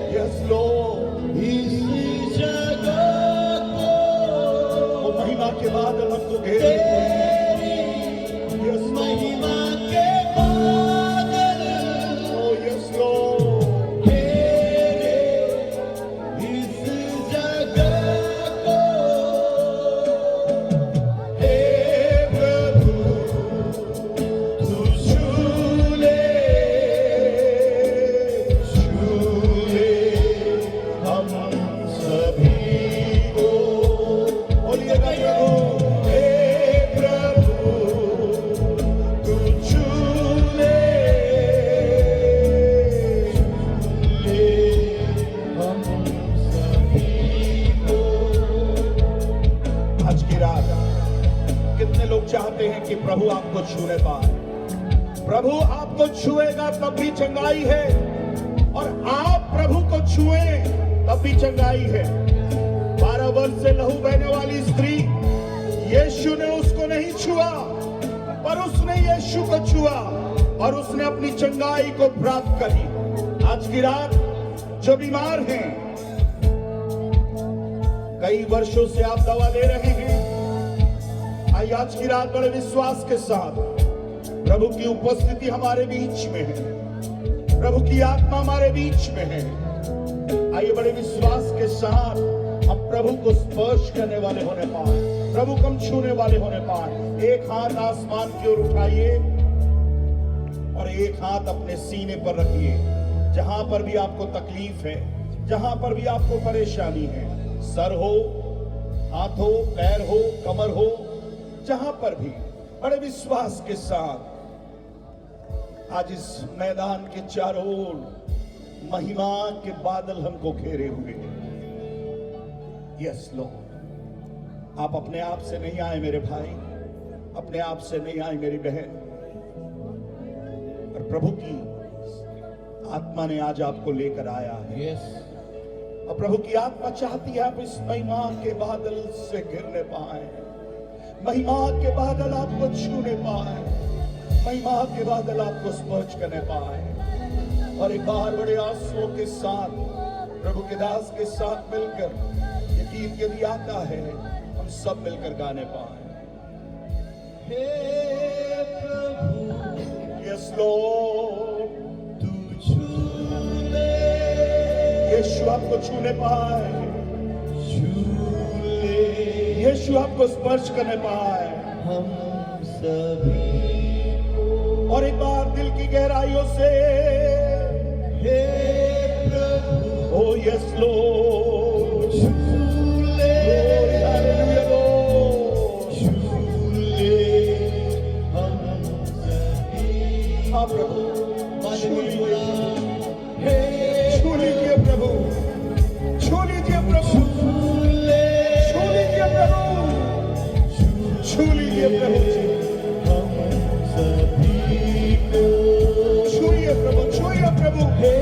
Yes Lord, इस जगह को वो महिमा के बादल हमको घेरे हुए हैं। यस महिमा के बादल ओ यस लॉर्ड, घेरे इस जगह को। हे प्रभु तू छू ले हम सभी को। बोलिएगा प्रभु, हे प्रभु तू छू ले हम सभी को। आज की रात कितने लोग चाहते हैं कि प्रभु आपको छूने पाए? प्रभु आपको छुएगा तब भी चंगाई है, और आप प्रभु को छुए तब भी चंगाई है। 12 वर्ष से लहू बहने वाली स्त्री, यीशु ने उसको नहीं छुआ, पर उसने यीशु को छुआ और उसने अपनी चंगाई को प्राप्त करी। आज की रात जो बीमार हैं, कई वर्षों से आप दवा ले रहे हैं, आइए आज की रात बड़े विश्वास के साथ प्रभु की उपस्थिति हमारे बीच में है, प्रभु की आत्मा हमारे बीच में है। आइए बड़े विश्वास के साथ हम प्रभु को स्पर्श करने वाले होने पाए, प्रभु को हम छूने वाले होने पाए। एक हाथ आसमान की ओर उठाइए और एक हाथ अपने सीने पर रखिए। जहां पर भी आपको तकलीफ है, जहां पर भी आपको परेशानी है, सर हो, हाथ हो, पैर हो, कमर हो, जहां पर भी बड़े विश्वास के साथ आज इस मैदान के चारों ओर महिमा के बादल हमको घेरे हुए हैं। यस लॉर्ड, आप अपने आप से नहीं आए मेरे भाई, अपने आप से नहीं आए मेरी बहन, और प्रभु की आत्मा ने आज आपको लेकर आया है। यस और प्रभु की आत्मा चाहती है आप इस महिमा के बादल से घिरने पाए, महिमा के बादल आपको छूने पाए, महिमा के बादल आपको स्पर्श करने पाए। और एक बार बड़े आंसुओं के साथ प्रभु के दास के साथ मिलकर ये गीत यदि आता है, हम सब मिलकर गाने पाए। हे प्रभु यस लॉर्ड, तू छू ले यीशु आपको छूने पाए, यीशु आपको स्पर्श करने पाए। हम सभी और एक बार दिल की गहराइयों से हे प्रभु ओ यस लॉर्ड, छू ले हालेलुया लॉर्ड, छू ले हम सभी। हाँ प्रभु, छू लीजिए, हे छू लीजिए प्रभु, छू लीजिए प्रभु, छू ले छू लीजिए प्रभु, छू लीजिए प्रभु जी, हम सभी को। छूइए प्रभु, छूइए प्रभु। हे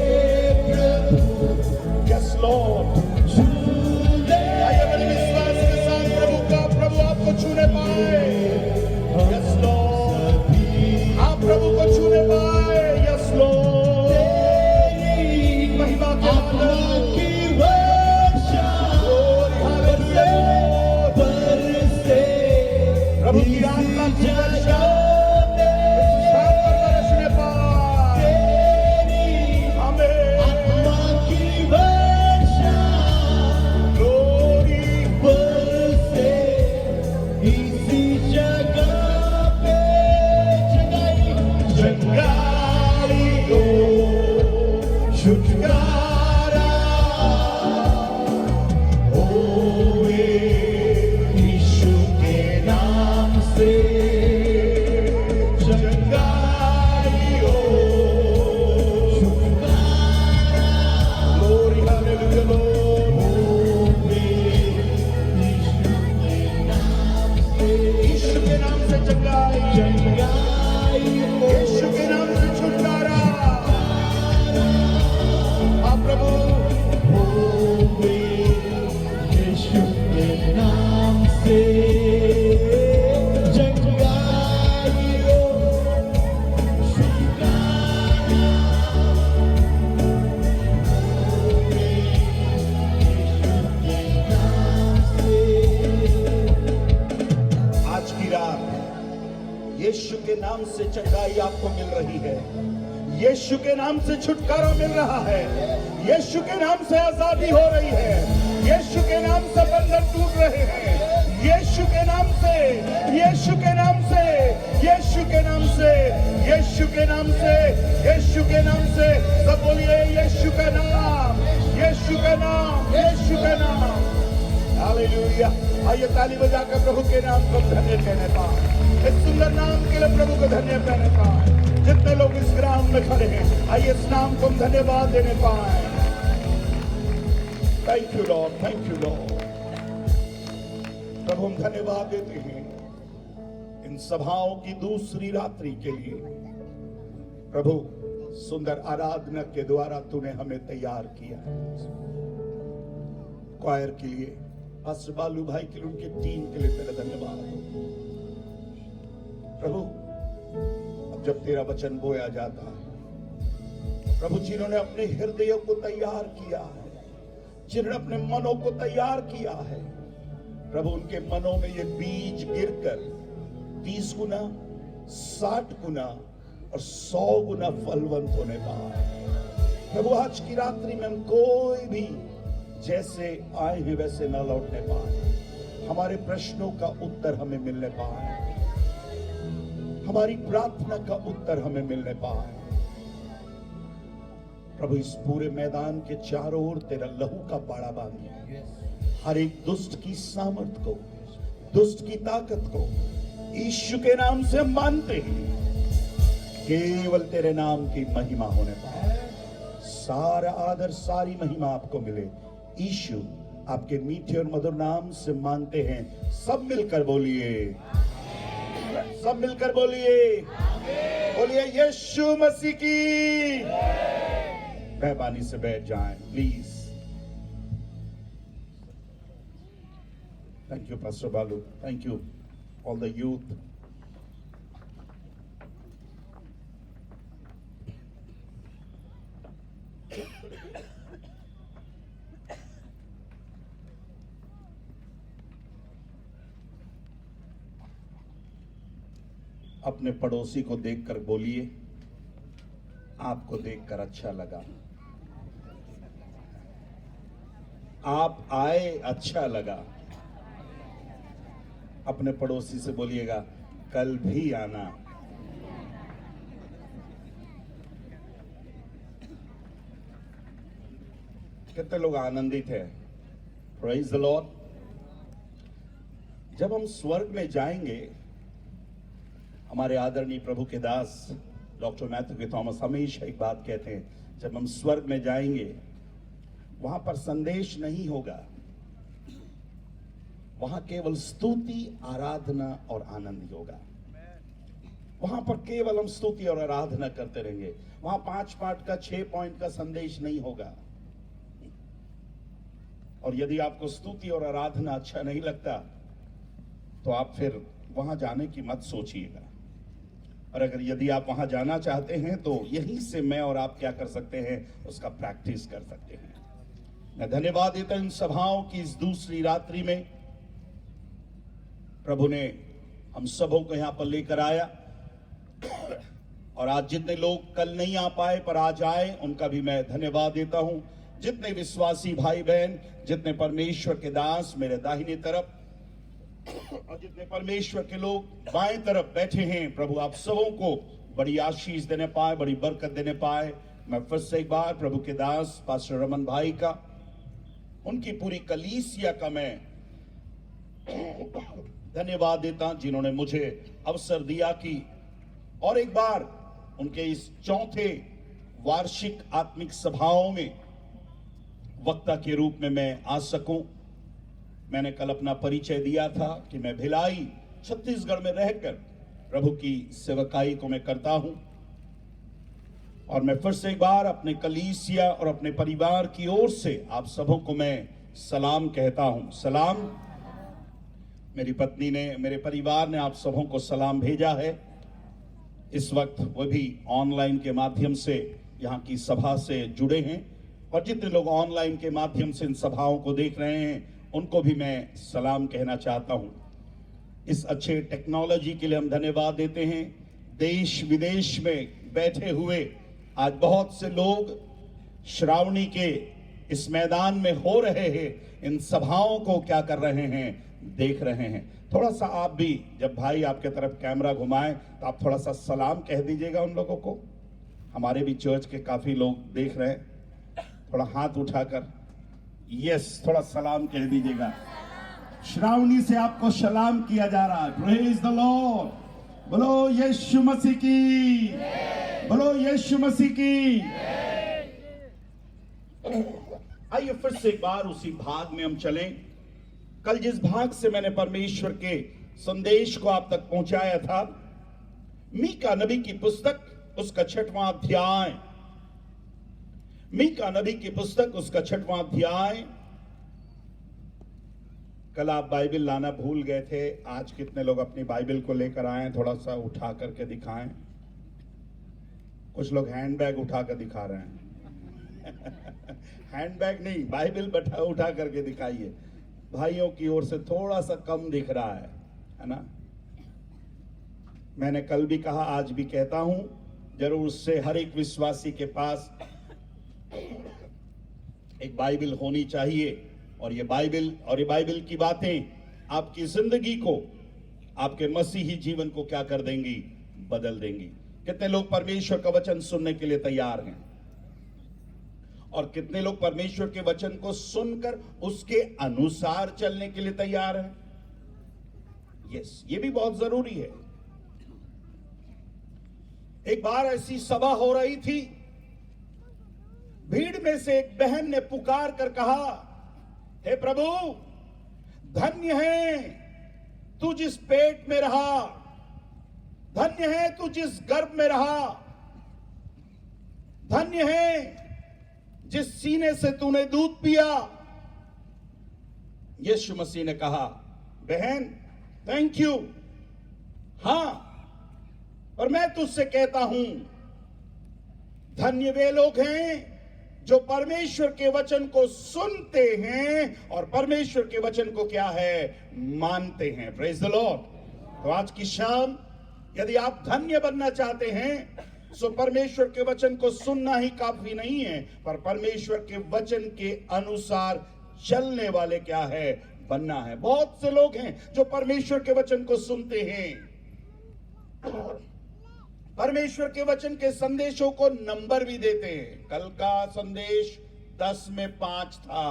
प्रभु यस लॉर्ड, छू ले आइए बड़े विश्वास के साथ प्रभु आपको छूने पाए। यस लॉर्ड, आप प्रभु को छूने पाए। यस लॉर्ड, महिमा के बादल की वर्षा हालेलुया लॉर्ड, बरसे प्रभु की आत्मा की वर्षा साथ पर बरसने पाए। आमीन, आत्मा की वर्षा ग्लोरी बरसे इसी जगह पे। चंगाई हो, छुटकारा होए यीशु के नाम से। चंगाई हो, छुटकारा ग्लोरी हालेलुया लॉर्ड, होए यीशु के नाम से। यीशु के नाम से चंगाई, चंगाई हो, यीशु के नाम से छुटकारा। आप नाम से चंगाई आपको मिल रही है, यीशु के नाम से छुटकारा मिल रहा है, यीशु के नाम से आजादी हो रही है, यीशु के नाम से बंधन टूट रहे हैं, यीशु के नाम से, यीशु के नाम से, यीशु के नाम से, यीशु के नाम से, यीशु के नाम से। सब बोलिए यीशु का नाम, यीशु का नाम, यीशु का नाम। हालेलुया। आइए ताली बजाकर प्रभु के नाम को धन्य कहने पाए, इस सुंदर नाम के लिए प्रभु को धन्य कहने पाए। जितने लोग इस ग्राम में खड़े हैं, आइए इस नाम को हम धन्यवाद देने पाए। Thank you lord, thank you lord. प्रभु हम धन्यवाद देते हैं इन सभाओं की दूसरी रात्रि के लिए। प्रभु सुंदर आराधना के द्वारा तूने हमें तैयार किया। क्वायर के लिए, पास्टर बालू भाई के लिए, उनके टीम के लिए तेरा धन्यवाद हो। प्रभु अब जब तेरा वचन बोया जाता है, प्रभु जिन्होंने अपने हृदयों को तैयार किया है, जिन्होंने अपने मनों को तैयार किया है, प्रभु उनके मनों में ये बीज गिरकर 30 गुना, 60 गुना और 100 गुना फलवंत होने पाए। प्रभु आज की रात्रि में हम कोई भी जैसे आए हैं वैसे न लौटने पाए, हमारे प्रश्नों का उत्तर हमें मिलने पाए, हमारी प्रार्थना का उत्तर हमें मिलने पाए। प्रभु इस पूरे मैदान के चारों ओर तेरा लहू का बाड़ा बांधिए, हर एक दुष्ट की सामर्थ को, दुष्ट की ताकत को यीशु के नाम से मानते हैं। केवल तेरे नाम की महिमा होने पाए, सारा आदर सारी महिमा आपको मिले। यीशु आपके मीठे और मधुर नाम से मानते हैं। सब मिलकर बोलिए, सब मिलकर बोलिए, बोलिए यीशु मसीह की। मेहरबानी से बैठ जाएं प्लीज। थैंक यू पास्टर बालू, thank you all the youth. अपने पड़ोसी को देखकर बोलिए, आपको देखकर अच्छा लगा, आप आए अच्छा लगा। अपने पड़ोसी से बोलिएगा, कल भी आना। कितने लोग आनंदित हैं? Praise the Lord. जब हम स्वर्ग में जाएंगे, हमारे आदरणीय प्रभु के दास डॉक्टर मैथ्यू के थॉमस हमेशा एक बात कहते हैं, जब हम स्वर्ग में जाएंगे वहां पर संदेश नहीं होगा, वहां केवल स्तुति, आराधना और आनंद ही होगा। वहां पर केवल हम स्तुति और आराधना करते रहेंगे। वहां 5 पार्ट का 6 पॉइंट का संदेश नहीं होगा। और यदि आपको स्तुति और आराधना अच्छा नहीं लगता तो आप फिर वहां जाने की मत सोचिएगा। और अगर यदि आप वहां जाना चाहते हैं तो यहीं से मैं और आप क्या कर सकते हैं, उसका प्रैक्टिस कर सकते हैं। मैं धन्यवाद देता हूं इन सभाओं की इस दूसरी रात्रि में। प्रभु ने हम सबों को यहां पर लेकर आया, और आज जितने लोग कल नहीं आ पाए पर आज आए, उनका भी मैं धन्यवाद देता हूं। जितने विश्वासी भाई बहन, जितने परमेश्वर के दास मेरे दाहिनी तरफ और जितने परमेश्वर के लोग बाएं तरफ बैठे हैं, प्रभु आप सबों को बड़ी आशीष देने पाए, बड़ी बरकत देने पाए। मैं फिर से एक बार प्रभु के दास पास्टर रमन भाई का, उनकी पूरी कलीसिया का मैं धन्यवाद देता हूं, जिन्होंने मुझे अवसर दिया कि और एक बार उनके इस चौथे वार्षिक आत्मिक सभाओं में वक्ता के रूप में मैं आ सकूं। मैंने कल अपना परिचय दिया था कि मैं भिलाई छत्तीसगढ़ में रहकर प्रभु की सेवकाई को मैं करता हूं, और मैं फिर से एक बार अपने कलीसिया और अपने परिवार की ओर से आप सबों को मैं सलाम कहता हूं। सलाम। मेरी पत्नी ने, मेरे परिवार ने आप सबों को सलाम भेजा है। इस वक्त वो भी ऑनलाइन के माध्यम से यहाँ की सभा से जुड़े हैं, और जितने लोग ऑनलाइन के माध्यम से इन सभाओं को देख रहे हैं उनको भी मैं सलाम कहना चाहता हूं। इस अच्छे टेक्नोलॉजी के लिए हम धन्यवाद देते हैं। देश विदेश में बैठे हुए आज बहुत से लोग श्रावणी के इस मैदान में हो रहे हैं, इन सभाओं को क्या कर रहे हैं, देख रहे हैं। थोड़ा सा आप भी, जब भाई आपके तरफ कैमरा घुमाए तो आप थोड़ा सा सलाम कह दीजिएगा उन लोगों को। हमारे भी चर्च के काफी लोग देख रहे हैं, थोड़ा हाथ उठाकर यस थोड़ा सलाम कह दीजिएगा। श्रावणी से आपको सलाम किया जा रहा है। प्रेज द लॉर्ड, बोलो यीशु मसीह की, बोलो यीशु मसीह की। आइए फिर से एक बार उसी भाग में हम चलें। कल जिस भाग से मैंने परमेश्वर के संदेश को आप तक पहुंचाया था, मीका नबी की पुस्तक उसका 6वां अध्याय, मीका नबी की पुस्तक उसका 6वां अध्याय। कल आप बाइबल लाना भूल गए थे, आज कितने लोग अपनी बाइबल को लेकर आए? थोड़ा सा उठा करके दिखाएं। कुछ लोग हैंडबैग उठा कर दिखा रहे हैं। हैंडबैग नहीं, बाइबल बैठा उठा करके दिखाइए। भाइयों की ओर से थोड़ा सा कम दिख रहा है ना? मैंने कल भी कहा, आज भी कहता हूं, जरूर से हर एक विश्वासी के पास एक बाइबल होनी चाहिए। और ये बाइबल की बातें आपकी जिंदगी को, आपके मसीही जीवन को क्या कर देंगी? बदल देंगी। कितने लोग परमेश्वर का वचन सुनने के लिए तैयार हैं? और कितने लोग परमेश्वर के वचन को सुनकर उसके अनुसार चलने के लिए तैयार हैं? यस, ये भी बहुत जरूरी है। एक बार ऐसी सभा हो रही थी, भीड़ में से एक बहन ने पुकार कर कहा, हे प्रभु, धन्य है तू जिस पेट में रहा, धन्य है तू जिस गर्भ में रहा, धन्य है जिस सीने से तूने दूध पिया। यीशु मसीह ने कहा, बहन थैंक यू, हां, पर मैं तुझसे कहता हूं, धन्य वे लोग हैं जो परमेश्वर के वचन को सुनते हैं और परमेश्वर के वचन को क्या है? मानते हैं। Praise the Lord. तो आज की शाम यदि आप धन्य बनना चाहते हैं, सो परमेश्वर के वचन को सुनना ही काफी नहीं है, पर परमेश्वर के वचन के अनुसार चलने वाले क्या है? बनना है। बहुत से लोग हैं जो परमेश्वर के वचन को सुनते हैं, परमेश्वर के वचन के संदेशों को नंबर भी देते हैं। कल का संदेश 10 में 5 था,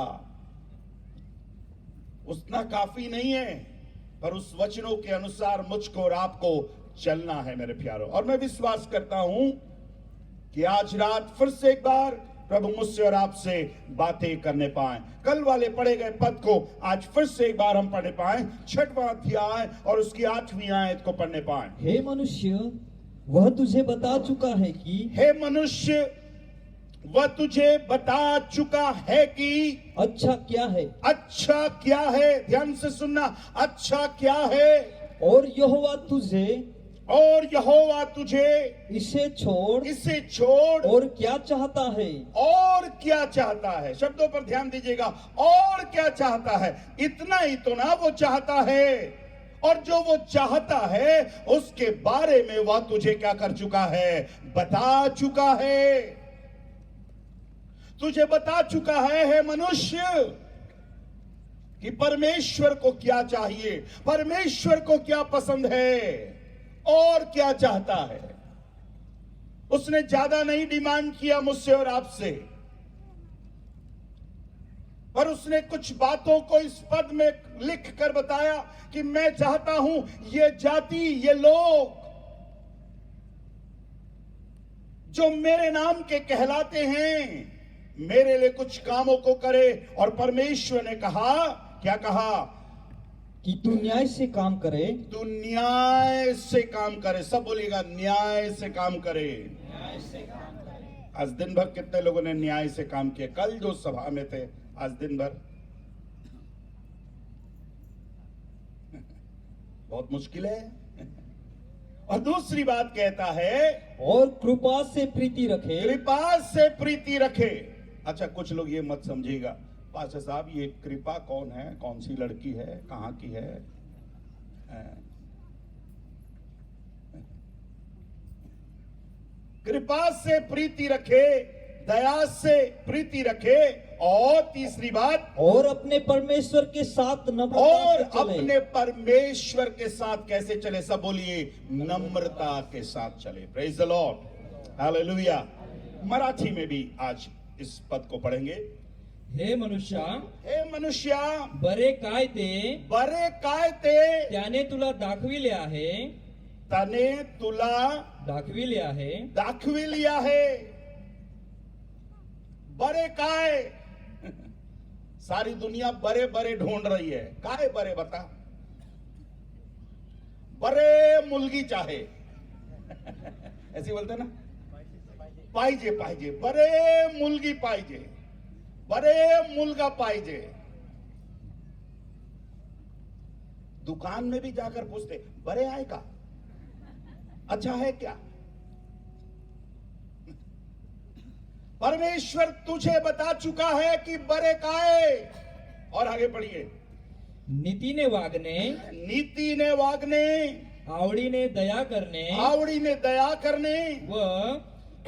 उतना काफी नहीं है, पर उस वचनों के अनुसार मुझको और आपको चलना है मेरे प्यारों। और मैं विश्वास करता हूं कि आज रात फिर से एक बार प्रभु मुझसे और आपसे बातें करने पाए। कल वाले पढ़े गए पद को आज फिर से एक बार हम पढ़ने पाए, 6वां अध्याय और उसकी 8वीं आयत को पढ़ने पाए। हे मनुष्य, वह तुझे बता चुका है कि, हे मनुष्य, वह तुझे बता चुका है कि अच्छा क्या है, अच्छा क्या है। ध्यान से सुनना, अच्छा क्या है। और यहोवा तुझे इसे छोड़ और क्या चाहता है। और क्या चाहता है। शब्दों पर ध्यान दीजिएगा, और क्या चाहता है। इतना ही तो ना वो चाहता है, और जो वो चाहता है उसके बारे में वह तुझे क्या कर चुका है? बता चुका है। तुझे बता चुका है मनुष्य, कि परमेश्वर को क्या चाहिए, परमेश्वर को क्या पसंद है और क्या चाहता है। उसने ज्यादा नहीं डिमांड किया मुझसे और आपसे, पर उसने कुछ बातों को इस पद में लिख कर बताया कि मैं चाहता हूं ये जाति, ये लोग जो मेरे नाम के कहलाते हैं, मेरे लिए कुछ कामों को करे। और परमेश्वर ने कहा, क्या कहा? कि तू न्याय से काम करे। तू न्याय से काम करे। सब बोलिएगा, न्याय से काम करे। आज दिन भर कितने लोगों ने न्याय से काम किया? कल जो सभा में थे, आज दिन भर बहुत मुश्किल है। और दूसरी बात कहता है, और कृपा से प्रीति रखे। कृपा से प्रीति रखे। अच्छा, कुछ लोग ये मत समझिएगा, पास्टर साहब ये कृपा कौन है, कौन सी लड़की है, कहाँ की है? कृपा से प्रीति रखे, दया से प्रीति रखे, और तीसरी बात, और अपने परमेश्वर के साथ नम्रता और से चले। अपने परमेश्वर के साथ कैसे चले? सब बोलिए, नम्रता के साथ चले। Praise the Lord, hallelujah. Marathi में भी आज इस पद को पढ़ेंगे। हे मनुष्या, हे मनुष्या, बरे काय ते बरे काय ते त्याने तुला दाखविले आहे, तने तुला दाखविले आहे, दाखविली आहे। बरे काय? सारी दुनिया बरे बरे ढूंढ रही है। काय बरे बता? बरे मुलगी चाहे ऐसे बोलते ना, पाहिजे पाहिजे, बरे मुलगी पाहिजे, बरे मुलगा पाहिजे। दुकान में भी जाकर पूछते, बरे आहे का? अच्छा है क्या? परमेश्वर तुझे बता चुका है कि बरे काय। और आगे पढ़िए, नीतीने वागणे, नीतीने वागणे, आवडीने दया करणे आवडीने दया करणे, व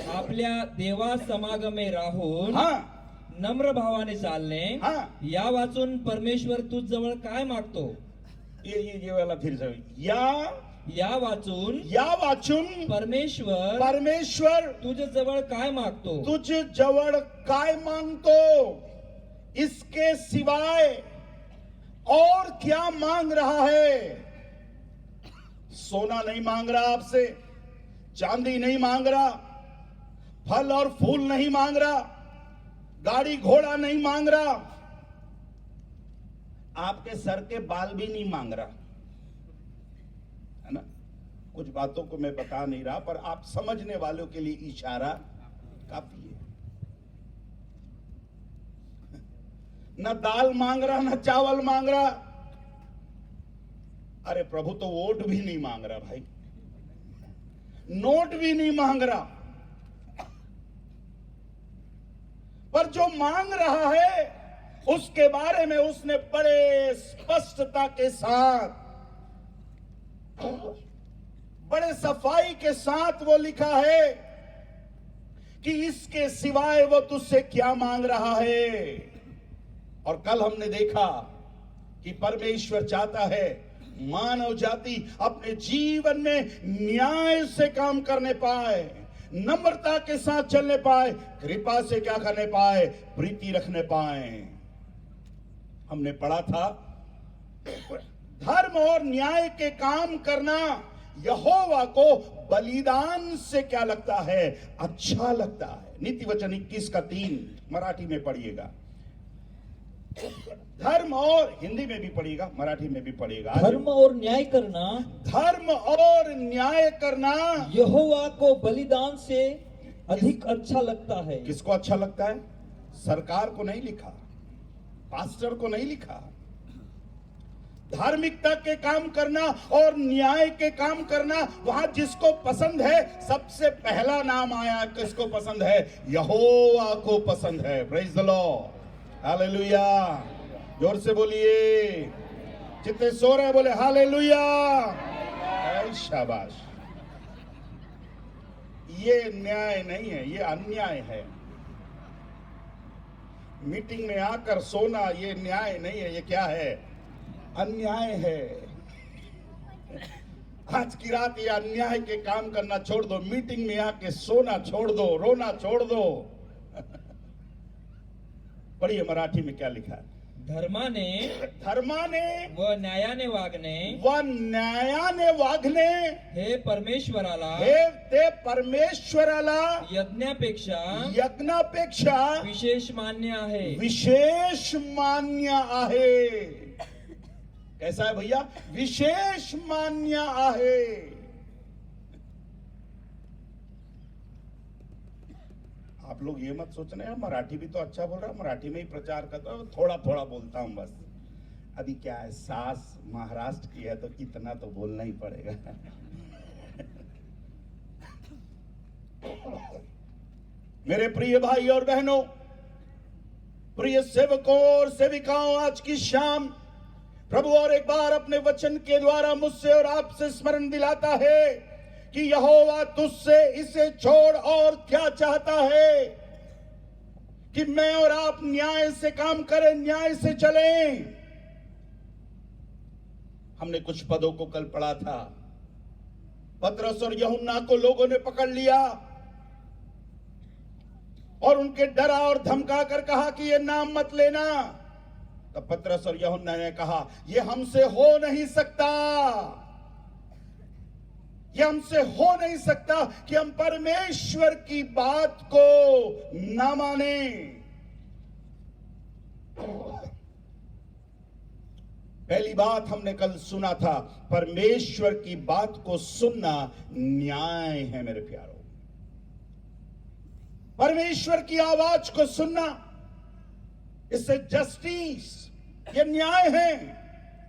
आपल्या देवा समागमे राहून हाँ नम्र भावाने चालणे, हाँ। या वाचून परमेश्वर तुझ जवळ काय मागतो? ये वाला फिर से, या वाचून या वाचून परमेश्वर परमेश्वर तुझ जवळ काय मागतो? तुझ जवळ काय मांगतो? इसके सिवाय और क्या मांग रहा है? सोना नहीं मांग रहा आपसे, चांदी नहीं मांग रहा, फल और फूल नहीं मांग रहा, गाड़ी घोड़ा नहीं मांग रहा, आपके सर के बाल भी नहीं मांग रहा, है ना? कुछ बातों को मैं बता नहीं रहा, पर आप समझने वालों के लिए इशारा काफी है। न दाल मांग रहा, न चावल मांग रहा। अरे प्रभु तो वोट भी नहीं मांग रहा भाई, नोट भी नहीं मांग रहा, पर जो मांग रहा है उसके बारे में उसने बड़े स्पष्टता के साथ, बड़े सफाई के साथ वो लिखा है कि इसके सिवाय वो तुझसे क्या मांग रहा है। और कल हमने देखा कि परमेश्वर चाहता है मानव जाति अपने जीवन में न्याय से काम करने पाए, नम्रता के साथ चलने पाए, कृपा से क्या करने पाए? प्रीति रखने पाए। हमने पढ़ा था, धर्म और न्याय के काम करना यहोवा को बलिदान से क्या लगता है? अच्छा लगता है। नीति वचन 21 का 3 मराठी में पढ़िएगा। धर्म और हिंदी में भी पढ़िएगा, मराठी में भी पढ़िएगा। धर्म और न्याय करना, धर्म और न्याय करना यहोवा को बलिदान से अधिक अच्छा लगता है। किसको अच्छा लगता है? सरकार को नहीं लिखा, पास्टर को नहीं लिखा। धार्मिकता के काम करना और न्याय के काम करना, वहां जिसको पसंद है, सबसे पहला नाम आया। किसको पसंद है? यहोवा को पसंद है। Praise the Lord, hallelujah. जोर से बोलिए, जितने सो रहे बोले हालेलुया। शाबाश। ये न्याय नहीं है, ये अन्याय है। मीटिंग में आकर सोना ये न्याय नहीं है, ये क्या है? अन्याय है। आज की रात ये अन्याय के काम करना छोड़ दो, मीटिंग में आके सोना छोड़ दो, रोना छोड़ दो। पढ़िए मराठी में क्या लिखा है। धर्माने व न्यायाने वागणे व न्यायाने वागणे हे परमेश्वराला हे ते परमेश्वराला यज्ञापेक्षा विशेष मान्य आहे। विशेष मान्य आहे। कैसा है भैया? विशेष मान्य आहे। आप लोग ये मत सोचना है मराठी भी तो अच्छा बोल रहा है, मराठी में ही प्रचार करता हूँ, थोड़ा थोड़ा बोलता हूँ बस। अभी क्या है, सास महाराष्ट्र की है तो इतना तो बोलना ही पड़ेगा। मेरे प्रिय भाई और बहनों, प्रिय सेवकों और सेविकाओं, आज की शाम प्रभु और एक बार अपने वचन के द्वारा मुझसे और आपसे स्मरण दिलाता है कि यहोवा तुझसे इसे छोड़ और क्या चाहता है, कि मैं और आप न्याय से काम करें, न्याय से चलें। हमने कुछ पदों को कल पढ़ा था। पतरस और यूहन्ना को लोगों ने पकड़ लिया और उनके डरा और धमका कर कहा कि ये नाम मत लेना। तब पतरस और यूहन्ना ने कहा, ये हमसे हो नहीं सकता, ये हमसे हो नहीं सकता कि हम परमेश्वर की बात को ना माने। पहली बात हमने कल सुना था, परमेश्वर की बात को सुनना न्याय है मेरे प्यारों। परमेश्वर की आवाज को सुनना, इससे जस्टिस, ये न्याय है।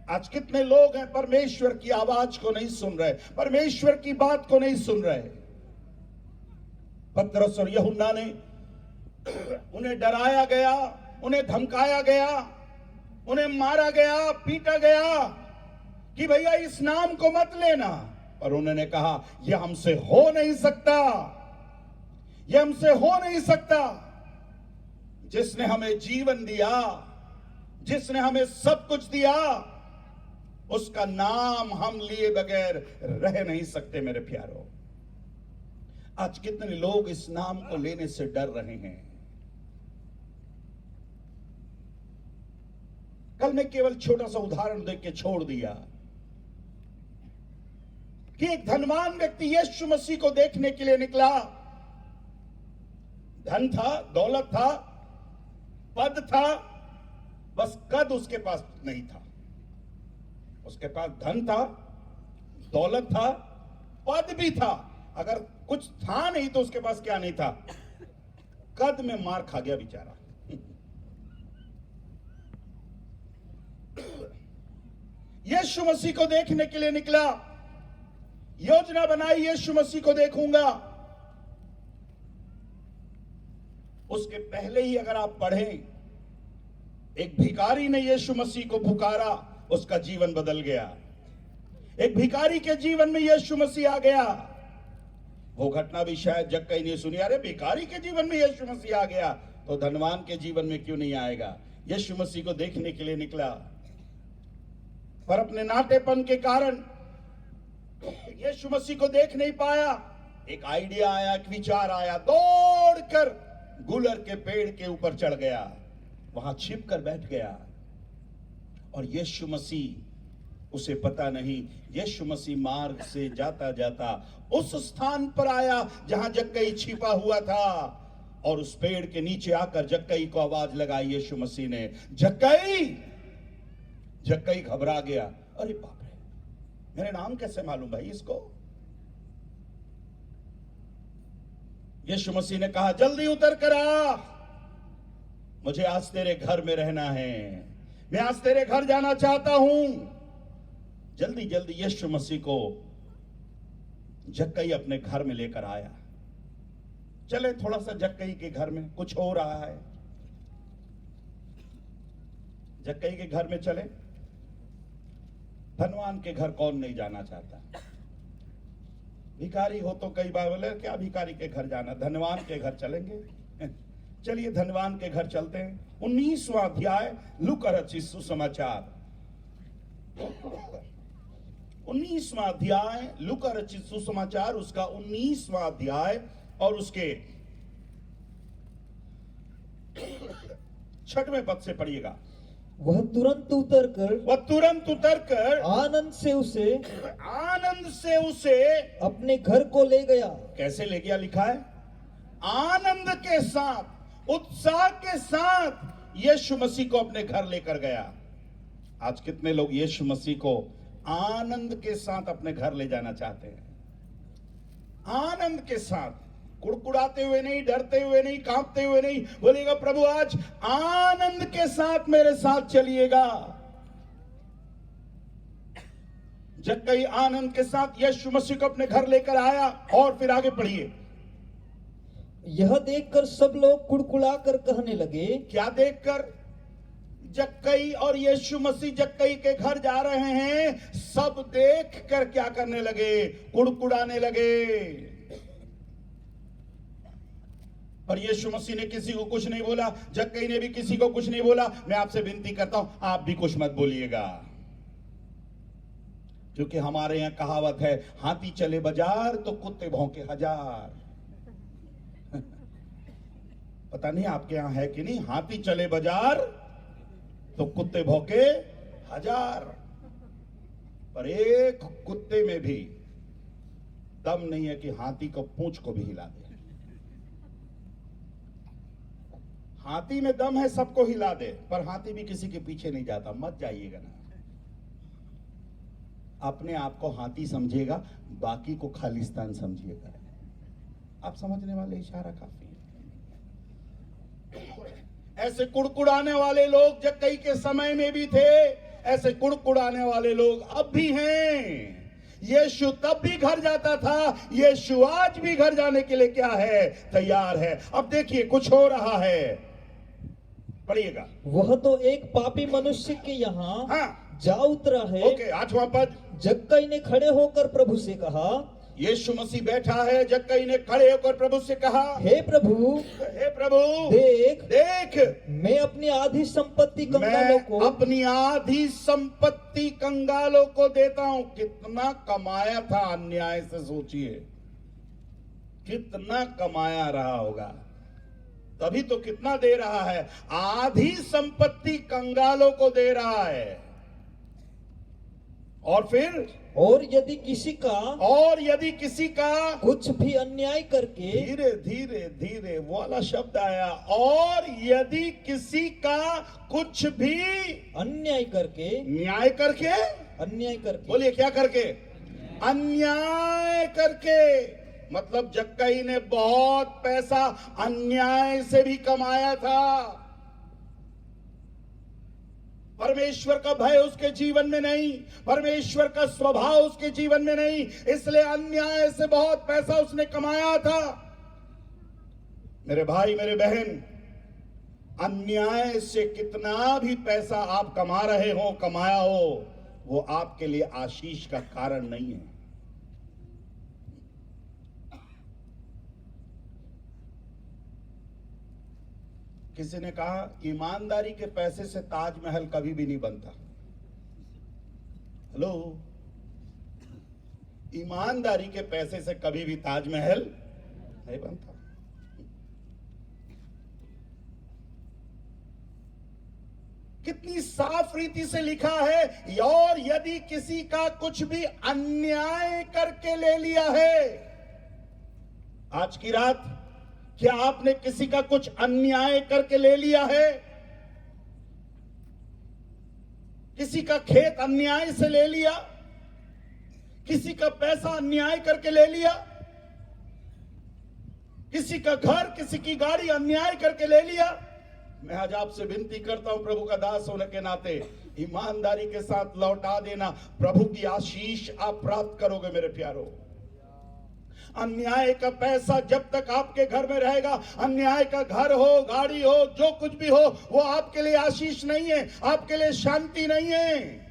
आज कितने लोग हैं परमेश्वर की आवाज को नहीं सुन रहे, परमेश्वर की बात को नहीं सुन रहे। पतरस और यूहन्ना ने, उन्हें डराया गया, उन्हें धमकाया गया, उन्हें मारा गया, पीटा गया कि भैया इस नाम को मत लेना। और उन्होंने कहा, यह हमसे हो नहीं सकता, यह हमसे हो नहीं सकता। जिसने हमें जीवन दिया, जिसने हमें सब कुछ दिया, उसका नाम हम लिए बगैर रह नहीं सकते मेरे प्यारों। आज कितने लोग इस नाम को लेने से डर रहे हैं। कल मैं केवल छोटा सा उदाहरण देख के छोड़ दिया कि एक धनवान व्यक्ति यीशु मसीह को देखने के लिए निकला। धन था, दौलत था, पद था, बस कद उसके पास नहीं था। उसके पास धन था, दौलत था, पद भी था, अगर कुछ था नहीं तो उसके पास क्या नहीं था, कद में मार खा गया बेचारा। यीशु मसीह को देखने के लिए निकला, योजना बनाई, यीशु मसीह को देखूंगा। उसके पहले ही अगर आप पढ़ें, एक भिखारी ने यीशु मसीह को पुकारा, उसका जीवन बदल गया। एक भिखारी के जीवन में यीशु मसीह आ गया। वो घटना भी शायद जक्कई ने सुनी, अरे भिखारी के जीवन में यीशु मसीह आ गया तो धनवान के जीवन में क्यों नहीं आएगा। यीशु मसीह को देखने के लिए निकला, पर अपने नाटेपन के कारण यीशु मसीह को देख नहीं पाया। एक आइडिया आया, एक विचार आया, दौड़कर गुलर के पेड़ के ऊपर चढ़ गया, वहां छिप कर बैठ गया। और यीशु मसीह, उसे पता नहीं, यीशु मसीह मार्ग से जाता जाता उस स्थान पर आया जहां जक्कई छिपा हुआ था। और उस पेड़ के नीचे आकर जक्कई को आवाज लगाई यीशु मसीह ने, जक्कई। जक्कई घबरा गया, अरे बाप रे, मेरे नाम कैसे मालूम भाई इसको। यीशु मसीह ने कहा, जल्दी उतर कर आ, मुझे आज तेरे घर में रहना है, मैं आज तेरे घर जाना चाहता हूं। जल्दी जल्दी यीशु मसीह को जक्कई अपने घर में लेकर आया। चले थोड़ा सा जक्कई के घर में कुछ हो रहा है। जक्कई के घर में चले। धनवान के घर कौन नहीं जाना चाहता। भिखारी हो तो कई बार बोले, क्या भिखारी के घर जाना, धनवान के घर चलेंगे। चलिए धनवान के घर चलते हैं। 19वां अध्याय लूका रचित सुसमाचार। 19वां अध्याय लूका रचित सुसमाचार, उसका 19वां अध्याय और उसके 6वें पद से पढ़िएगा। वह तुरंत उतरकर आनंद से उसे अपने घर को ले गया। कैसे ले गया लिखा है? आनंद के साथ, उत्साह के साथ यीशु मसीह को अपने घर लेकर गया। आज कितने लोग यीशु मसीह को आनंद के साथ अपने घर ले जाना चाहते हैं। आनंद के साथ, कुड़कुड़ाते हुए नहीं, डरते हुए नहीं, कांपते हुए नहीं। बोलिएगा, प्रभु आज आनंद के साथ मेरे साथ चलिएगा। जक्कई आनंद के साथ यीशु मसीह को अपने घर लेकर आया। और फिर आगे पढ़िए। यह देखकर सब लोग कुड़कुड़ा कर कहने लगे। क्या देखकर? जक्कई और यीशु मसीह जक्कई के घर जा रहे हैं, सब देख कर क्या करने लगे, कुड़कुड़ाने लगे। पर यीशु मसीह ने किसी को कुछ नहीं बोला, जक्कई ने भी किसी को कुछ नहीं बोला। मैं आपसे विनती करता हूं, आप भी कुछ मत बोलिएगा, क्योंकि हमारे यहां कहावत है, हाथी चले बाजार तो कुत्ते भौंके हजार। पता नहीं आपके यहां है कि नहीं, हाथी चले बाजार तो कुत्ते भौंके हजार। पर एक कुत्ते में भी दम नहीं है कि हाथी को पूंछ को भी हिला दे। हाथी में दम है सबको हिला दे, पर हाथी भी किसी के पीछे नहीं जाता। मत जाइएगा ना, अपने आप को हाथी समझिएगा, बाकी को खालिस्तान समझिएगा। आप समझने वाले इशारा काफी है। ऐसे कुड़कुड़ाने वाले लोग जक्कई के समय में भी थे, ऐसे कुड़कुड़ाने वाले लोग अब भी हैं। यीशु तब भी घर जाता था, यीशु आज भी घर जाने के लिए क्या है, तैयार है। अब देखिए कुछ हो रहा है, पढ़िएगा। वह तो एक पापी मनुष्य के यहाँ हाँ, जा उतरा है। ओके, 8वां पद। जक्कई ने खड़े होकर प्रभु से कहा, यीशु मसीह बैठा है, जक्कई ने खड़े होकर प्रभु से कहा, हे प्रभु, हे प्रभु, देख देख, मैं अपनी आधी संपत्ति कंगालों को मैं अपनी आधी संपत्ति कंगालों को देता हूं। कितना कमाया था अन्याय से, सोचिए कितना कमाया रहा होगा, तभी तो कितना दे रहा है। आधी संपत्ति कंगालों को दे रहा है। और फिर, और यदि किसी का कुछ भी अन्याय करके, धीरे धीरे धीरे वो वाला शब्द आया, और यदि किसी का कुछ भी अन्याय करके, न्याय करके, अन्याय करके, बोलिए क्या करके, अन्याय करके। मतलब जक्कई ने बहुत पैसा अन्याय से भी कमाया था। परमेश्वर का भय उसके जीवन में नहीं, परमेश्वर का स्वभाव उसके जीवन में नहीं, इसलिए अन्याय से बहुत पैसा उसने कमाया था। मेरे भाई मेरे बहन, अन्याय से कितना भी पैसा आप कमा रहे हो, कमाया हो, वो आपके लिए आशीष का कारण नहीं है। किसी ने कहा, ईमानदारी के पैसे से ताजमहल कभी भी नहीं बनता। हेलो, ईमानदारी के पैसे से कभी भी ताजमहल नहीं बनता। कितनी साफ रीति से लिखा है, और यदि किसी का कुछ भी अन्याय करके ले लिया है। आज की रात क्या आपने किसी का कुछ अन्याय करके ले लिया है? किसी का खेत अन्याय से ले लिया, किसी का पैसा अन्याय करके ले लिया, किसी का घर, किसी की गाड़ी अन्याय करके ले लिया। मैं आज आपसे विनती करता हूं, प्रभु का दास होने के नाते, ईमानदारी के साथ लौटा देना। प्रभु की आशीष आप प्राप्त करोगे मेरे प्यारो। अन्याय का पैसा जब तक आपके घर में रहेगा, अन्याय का घर हो, गाड़ी हो, जो कुछ भी हो, वो आपके लिए आशीष नहीं है, आपके लिए शांति नहीं है।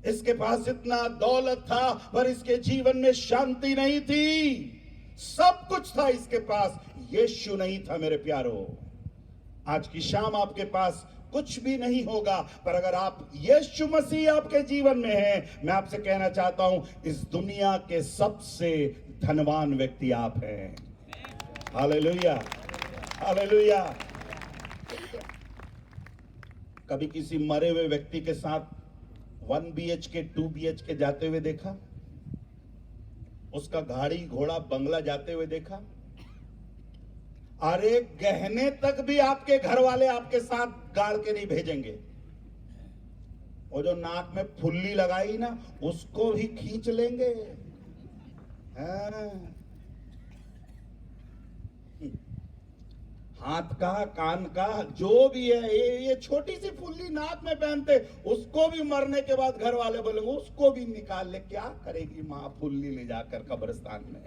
इसके पास इतना दौलत था, पर इसके जीवन में शांति नहीं थी। सब कुछ था इसके पास, यीशु नहीं था मेरे प्यारो। आज की शाम आपके पास कुछ भी नहीं होगा, पर अगर आप यीशु मसीह आपके जीवन में है, मैं आपसे कहना चाहता हूं, इस दुनिया के सबसे धनवान व्यक्ति आप हैं। Hallelujah, hallelujah. कभी किसी मरे हुए व्यक्ति के साथ 1 BHK 2 BHK जाते हुए देखा? उसका गाड़ी घोड़ा बंगला जाते हुए देखा? अरे गहने तक भी आपके घर वाले आपके साथ गाड़ के नहीं भेजेंगे। वो जो नाक में फुल्ली लगाई ना, उसको भी खींच लेंगे। हाथ का, कान का, जो भी है, ये छोटी सी फुल्ली नाक में पहनते, उसको भी मरने के बाद घर वाले बोलेंगे उसको भी निकाल ले। क्या करेगी मां फुल्ली ले जाकर कब्रिस्तान में?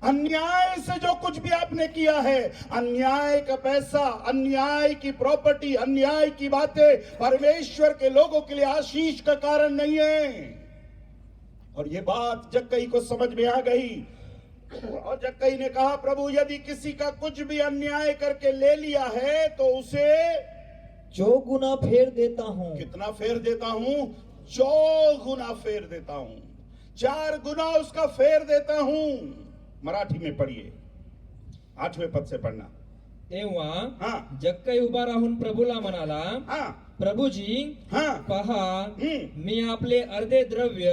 अन्याय से जो कुछ भी आपने किया है, अन्याय का पैसा, अन्याय की प्रॉपर्टी, अन्याय की बातें परमेश्वर के लोगों के लिए आशीष का कारण नहीं है। और ये बात जक्कई को समझ में आ गई और जक्कई ने कहा, प्रभु यदि किसी का कुछ भी अन्याय करके ले लिया है तो उसे 4 गुना फेर देता हूँ। कितना फेर देता हूं? 4 गुना फेर देता हूं, 4 गुना उसका फेर देता हूं। मराठी में पढ़िए, 8वें पद से पढ़ना। तेव्हा हाँ। जक्कई उभा राहून प्रभूला म्हणाला, हाँ प्रभुजी हाँ पहा, हम्म। मी आपले अर्धे द्रव्य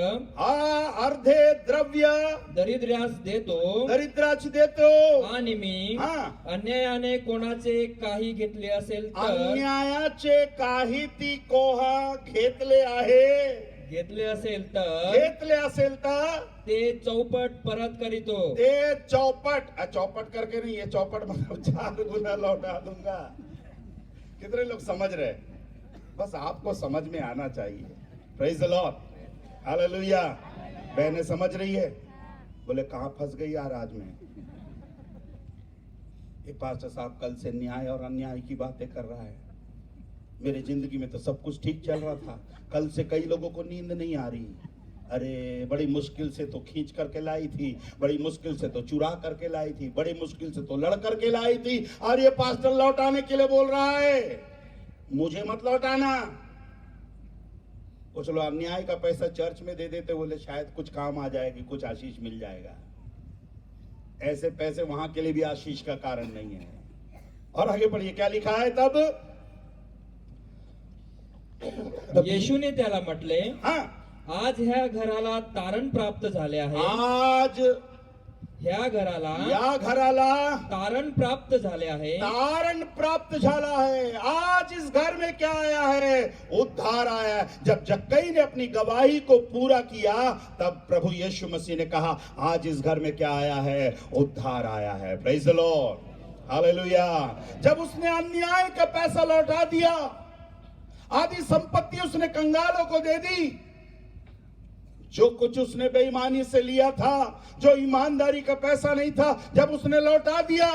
अर्धे द्रव्य दरिद्र्यास देतो दरिद्राच देतो आणि मी हाँ। अन्यायाने कोणाचे काही घेतले असेल तर अन्यायाचे काही ती कोहा घेतले आहे, घेतले असेल तर घेतले असेल तर ते चौपट परत करीतो। ते चौपट करके नहीं, ये चौपट मतलब 4 गुना लौटा दूंगा। कितने लोग समझ रहे? बस आपको समझ में आना चाहिए। Praise the Lord, hallelujah. बहनें समझ रही है? बोले कहां फंस गई यार आज में। ये पास्टर साहब कल से न्याय और अन्याय की बातें कर रहा है। मेरी जिंदगी में तो सब कुछ ठीक चल रहा था, कल से कई लोगों को नींद नहीं आ रही। अरे बड़ी मुश्किल से तो खींच करके लाई थी, बड़ी मुश्किल से तो चुरा करके लाई थी, बड़ी मुश्किल से तो लड़ करके लाई थी, और ये पास्टर लौटाने के लिए बोल रहा है मुझे मत लौटाना। कुछ लोग अन्याय का पैसा चर्च में दे देते, बोले शायद कुछ काम आ जाएगी, कुछ आशीष मिल जाएगा। ऐसे पैसे वहां के लिए भी आशीष का कारण नहीं है। और आगे पढ़िए, क्या लिखा है तब? येशूने त्याला म्हटले, हाँ, आज ह्या घराला तारण प्राप्त झाले आहे। आज ह्या घराला या घराला तारण प्राप्त झाले आहे। तारण प्राप्त झाला है। आज इस घर में क्या आया है? उद्धार आया है। जब जक्कई ने अपनी गवाही को पूरा किया तब प्रभु यीशु मसीह ने कहा, आज इस घर में क्या आया है? उद्धार आया है। Praise the Lord, hallelujah. जब उसने अन्याय का पैसा लौटा दिया, आधी संपत्ति उसने कंगालों को दे दी, जो कुछ उसने बेईमानी से लिया था, जो ईमानदारी का पैसा नहीं था, जब उसने लौटा दिया,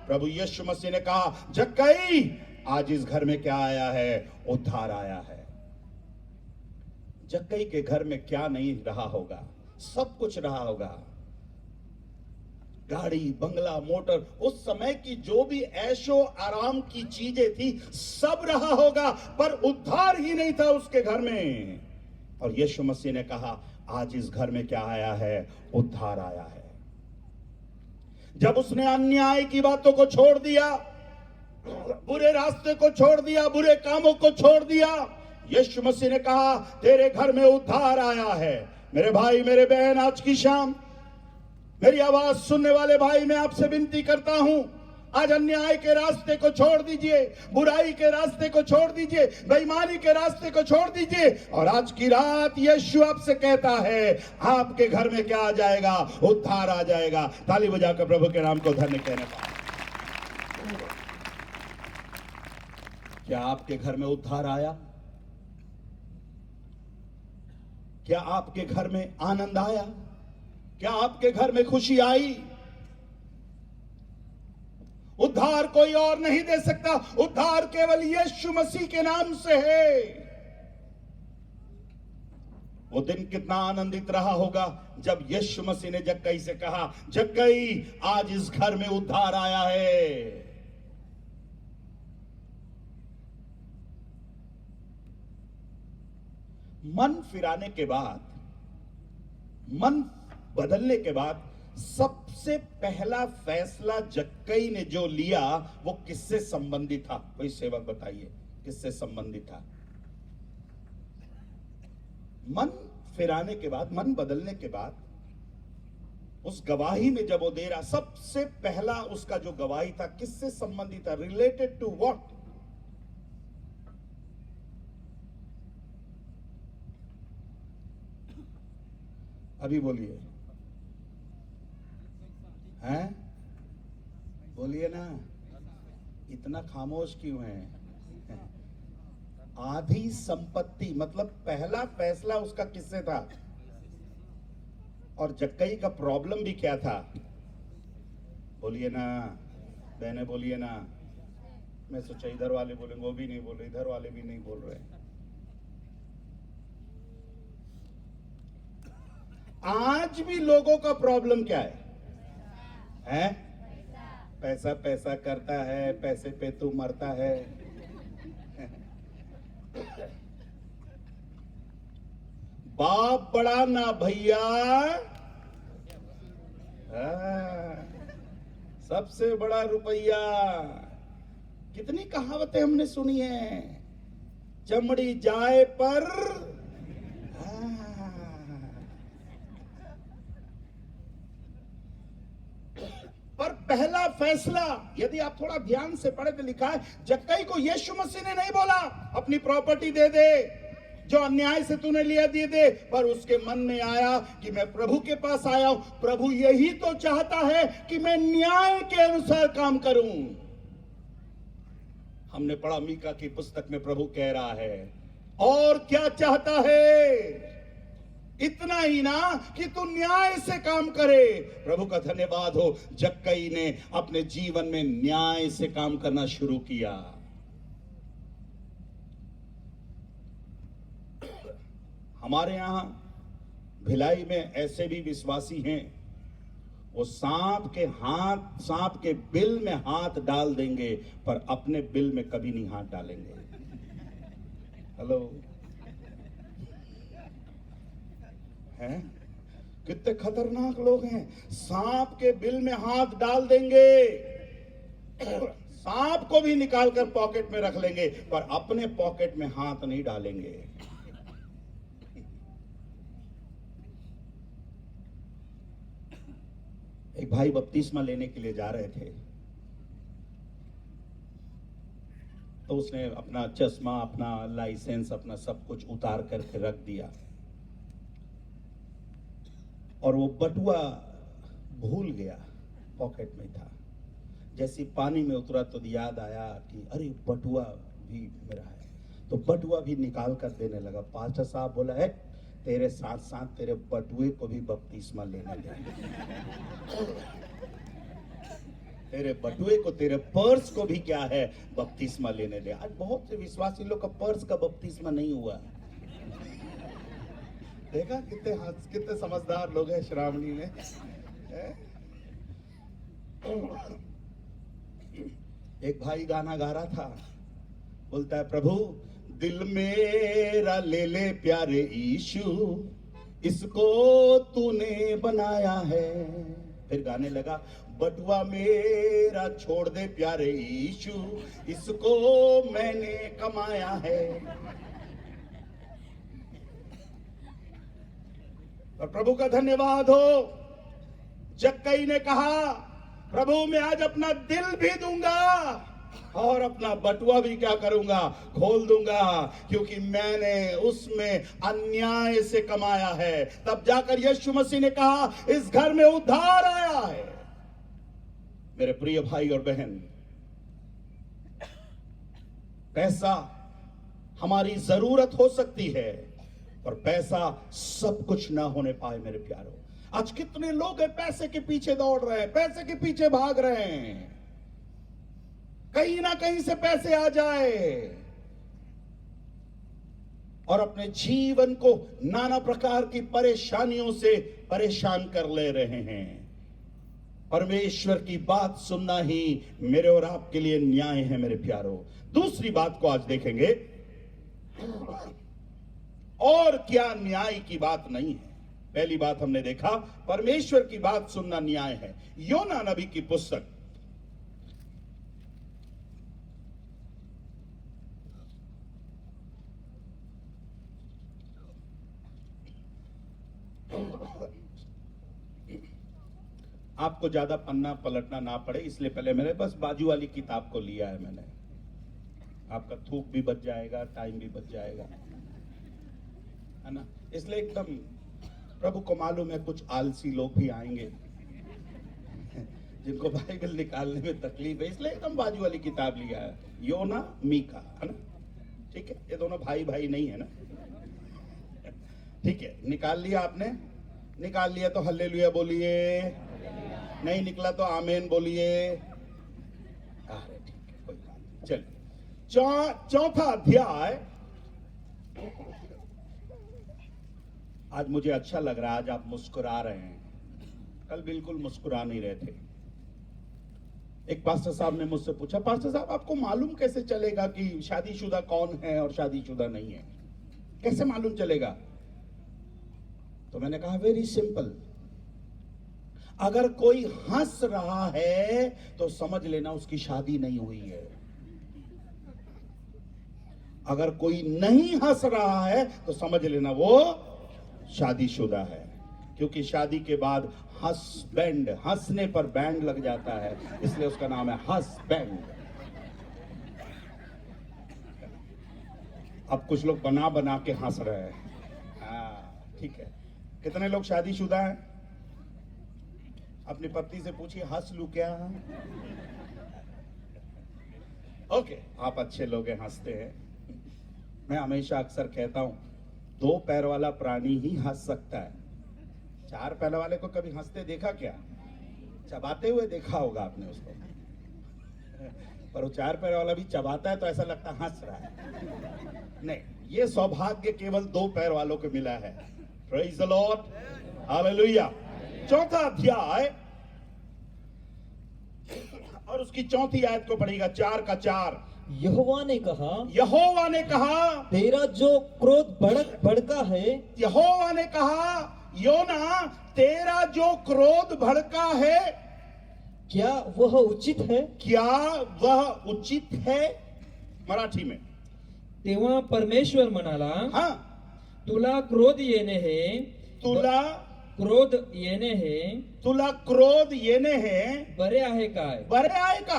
प्रभु यीशु मसीह ने कहा, जक्कई आज इस घर में क्या आया है? उद्धार आया है। जक्कई के घर में क्या नहीं रहा होगा? सब कुछ रहा होगा। गाड़ी, बंगला, मोटर, उस समय की जो भी ऐशो आराम की चीजें थी सब रहा होगा, पर उद्धार ही नहीं था उसके घर में। और यीशु मसीह ने कहा, आज इस घर में क्या आया है? उद्धार आया है। जब उसने अन्याय की बातों को छोड़ दिया, बुरे रास्ते को छोड़ दिया, बुरे कामों को छोड़ दिया, यीशु मसीह ने कहा, तेरे घर में उद्धार आया है। मेरे भाई, मेरे बहन, आज की शाम मेरी आवाज सुनने वाले भाई, मैं आपसे विनती करता हूं, आज अन्याय के रास्ते को छोड़ दीजिए, बुराई के रास्ते को छोड़ दीजिए, बेईमानी के रास्ते को छोड़ दीजिए, और आज की रात यीशु आपसे कहता है, आपके घर में क्या आ जाएगा? उद्धार आ जाएगा। ताली बजाकर प्रभु के नाम को धन्य कहने पाए। क्या आपके घर में उद्धार आया? क्या आपके घर में आनंद आया? क्या आपके घर में खुशी आई? उद्धार कोई और नहीं दे सकता, उद्धार केवल यीशु मसीह के नाम से है। वो दिन कितना आनंदित रहा होगा जब यीशु मसीह ने जक्कई से कहा, जक्कई आज इस घर में उद्धार आया है। मन फिराने के बाद, मन बदलने के बाद सबसे पहला फैसला जक्कई ने जो लिया वो किससे संबंधित था? कोई सेवक बताइए, किससे संबंधित था? मन फिराने के बाद, मन बदलने के बाद, उस गवाही में जब वो दे रहा, सबसे पहला उसका जो गवाही था किससे संबंधित था? Related to what? अभी बोलिए, हैं? बोलिए ना, इतना खामोश क्यों है? आधी संपत्ति, मतलब पहला फैसला उसका किससे था? और जक्कई का प्रॉब्लम भी क्या था? बोलिए ना, बहने बोलिए ना। मैं सोचा इधर वाले बोलेंगे, वो भी नहीं बोल रहे, इधर वाले भी नहीं बोल रहे। आज भी लोगों का प्रॉब्लम क्या है? हैं? पैसा पैसा करता है, पैसे पे तू मरता है। बाप बड़ा ना भैया, सबसे बड़ा रुपया। कितनी कहावतें हमने सुनी है, चमड़ी जाए पर पर पहला फैसला, यदि आप थोड़ा ध्यान से पढ़े तो लिखा है, जक्कई को यीशु मसीह ने नहीं बोला अपनी प्रॉपर्टी दे दे, जो अन्याय से तूने लिया दे दे, पर उसके मन में आया कि मैं प्रभु के पास आया हूं, प्रभु यही तो चाहता है कि मैं न्याय के अनुसार काम करूं। हमने पढ़ा मीका की पुस्तक में प्रभु कह रहा है, और क्या चाहता है? इतना ही ना कि तू न्याय से काम करे। प्रभु का धन्यवाद हो, जक्कई ने अपने जीवन में न्याय से काम करना शुरू किया। हमारे यहां भिलाई में ऐसे भी विश्वासी हैं, वो सांप के बिल में हाथ डाल देंगे, पर अपने बिल में कभी नहीं हाथ डालेंगे। हेलो, हैं? कितने खतरनाक लोग हैं, सांप के बिल में हाथ डाल देंगे, सांप को भी निकाल कर पॉकेट में रख लेंगे, पर अपने पॉकेट में हाथ नहीं डालेंगे। एक भाई बपतिस्मा लेने के लिए जा रहे थे, तो उसने अपना चश्मा, अपना लाइसेंस, अपना सब कुछ उतार करके रख दिया, और वो बटुआ भूल गया, पॉकेट में था। जैसे पानी में उतरा तो याद आया कि अरे बटुआ भी मेरा है, तो बटुआ भी निकाल कर देने लगा। पास्टर साहब बोला है, तेरे साथ साथ तेरे बटुए को भी बपतिस्मा लेने दे, तेरे बटुए को, तेरे पर्स को भी क्या है, बपतिस्मा लेने दे। आज बहुत से विश्वासी लोग का पर्स का बपतिस्मा नहीं हुआ। देखा कितने समझदार लोग हैं श्रावणी में। एक भाई गाना गा रहा था, बोलता है, प्रभु दिल मेरा ले ले प्यारे यीशु, इसको तूने बनाया है। फिर गाने लगा, बटुआ मेरा छोड़ दे प्यारे यीशु, इसको मैंने कमाया है। और प्रभु का धन्यवाद हो, जक्कई ने कहा, प्रभु मैं आज अपना दिल भी दूंगा और अपना बटुआ भी क्या करूंगा, खोल दूंगा, क्योंकि मैंने उसमें अन्याय से कमाया है। तब जाकर यीशु मसीह ने कहा, इस घर में उद्धार आया है। मेरे प्रिय भाई और बहन, पैसा हमारी जरूरत हो सकती है, पर पैसा सब कुछ ना होने पाए। मेरे प्यारों, आज कितने लोग हैं पैसे के पीछे दौड़ रहे हैं, पैसे के पीछे भाग रहे हैं, कहीं ना कहीं से पैसे आ जाए, और अपने जीवन को नाना प्रकार की परेशानियों से परेशान कर ले रहे हैं। परमेश्वर की बात सुनना ही मेरे और आपके लिए न्याय है। मेरे प्यारों, दूसरी बात को आज देखेंगे, और क्या न्याय की बात नहीं है। पहली बात हमने देखा, परमेश्वर की बात सुनना न्याय है। योना नबी की पुस्तक, आपको ज्यादा पन्ना पलटना ना पड़े, इसलिए पहले मैंने बस बाजू वाली किताब को लिया है मैंने। आपका थूक भी बच जाएगा, टाइम भी बच जाएगा, है ना। इसलिए एकदम प्रभु को मालूम है कुछ आलसी लोग भी आएंगे जिनको बाइबल निकालने में तकलीफ है, इसलिए एकदम बाजू वाली किताब लिया है, योना मीका, है ना। ठीक है, ये दोनों भाई भाई नहीं है ना। ठीक है, निकाल लिया आपने, निकाल लिया तो हल्लेलुया बोलिए। नहीं निकला तो आमेन बोलिए। अरे ठीक है, कोई बात नहीं। चलिए, चौथा अध्याय। आज मुझे अच्छा लग रहा है, आज आप मुस्कुरा रहे हैं, कल बिल्कुल मुस्कुरा नहीं रहे थे। एक पास्टर साहब ने मुझसे पूछा, पास्टर साहब आपको मालूम कैसे चलेगा कि शादीशुदा कौन है और शादीशुदा नहीं है, कैसे मालूम चलेगा? तो मैंने कहा वेरी सिंपल, अगर कोई हंस रहा है तो समझ लेना उसकी शादी नहीं हुई है। अगर कोई नहीं हंस रहा है तो समझ लेना वो शादीशुदा है, क्योंकि शादी के बाद हस्बैंड, हंसने पर बैंड लग जाता है, इसलिए उसका नाम है हस्बैंड। अब कुछ लोग बना बना के हंस रहे हैं। हाँ ठीक है, कितने लोग शादीशुदा हैं? अपनी पत्नी से पूछिए हंस लूं क्या? ओके, आप अच्छे लोग हैं, हंसते हैं। मैं हमेशा अक्सर कहता हूं, 2 पैर वाला प्राणी ही हंस सकता है, 4 पैर वाले को कभी हंसते देखा क्या? चबाते हुए देखा होगा आपने उसको, पर वो 4 पैर वाला भी चबाता है तो ऐसा लगता है हंस रहा है। नहीं, ये सौभाग्य केवल 2 पैर वालों को मिला है। Praise the Lord, hallelujah. चौथा अध्याय और उसकी चौथी आयत को पढ़ेगा, 4 का 4। यहोवा ने कहा, यहोवा ने कहा, तेरा जो क्रोध भड़का है, यहोवा ने कहा, योना तेरा जो क्रोध भड़का है, क्या वह उचित है? क्या वह उचित है? मराठी में। तेव्हा परमेश्वर म्हणाला, हाँ, तुला क्रोध येणे हे, तुला क्रोध येणे हे तुला क्रोध येणे है बरे आहे काय? बरे आहे का?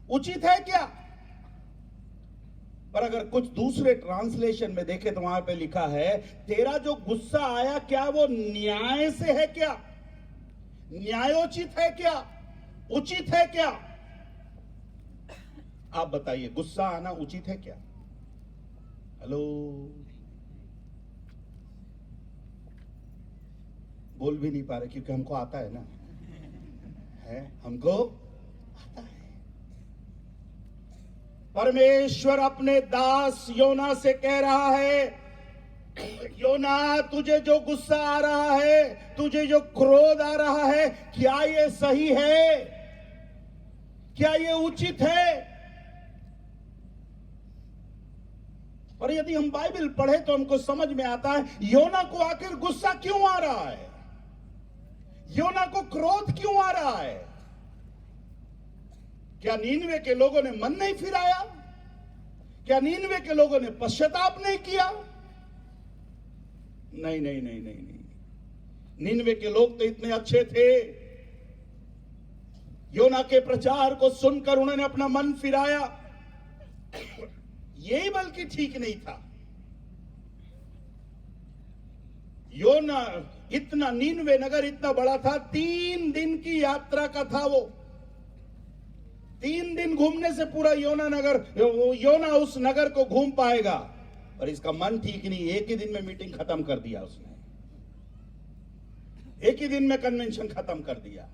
उचित है क्या? पर अगर कुछ दूसरे ट्रांसलेशन में देखे तो वहां पे लिखा है, तेरा जो गुस्सा आया क्या वो न्याय से है क्या? न्यायोचित है क्या? उचित है क्या? आप बताइए, गुस्सा आना उचित है क्या? हेलो, बोल भी नहीं पा रहे क्योंकि हमको आता है ना, है हमको आता है। परमेश्वर अपने दास योना से कह रहा है, योना तुझे जो गुस्सा आ रहा है, तुझे जो क्रोध आ रहा है, क्या ये सही है? क्या ये उचित है? और यदि हम बाइबल पढ़े तो हमको समझ में आता है योना को आखिर गुस्सा क्यों आ रहा है, योना को क्रोध क्यों आ रहा है। क्या नीनवे के लोगों ने मन नहीं फिराया? क्या नीनवे के लोगों ने पश्चाताप नहीं किया? नहीं नहीं नहीं नहीं नहीं, नीनवे के लोग तो इतने अच्छे थे, योना के प्रचार को सुनकर उन्होंने अपना मन फिराया। यही बल्कि ठीक नहीं था। योना इतना, नीनवे नगर इतना बड़ा था, 3 दिन की यात्रा का था वो। 3 दिन घूमने से पूरा योना उस नगर को घूम पाएगा। और इसका मन ठीक नहीं, एक ही दिन में मीटिंग खत्म कर दिया उसने, एक ही दिन में कन्वेंशन खत्म कर दिया।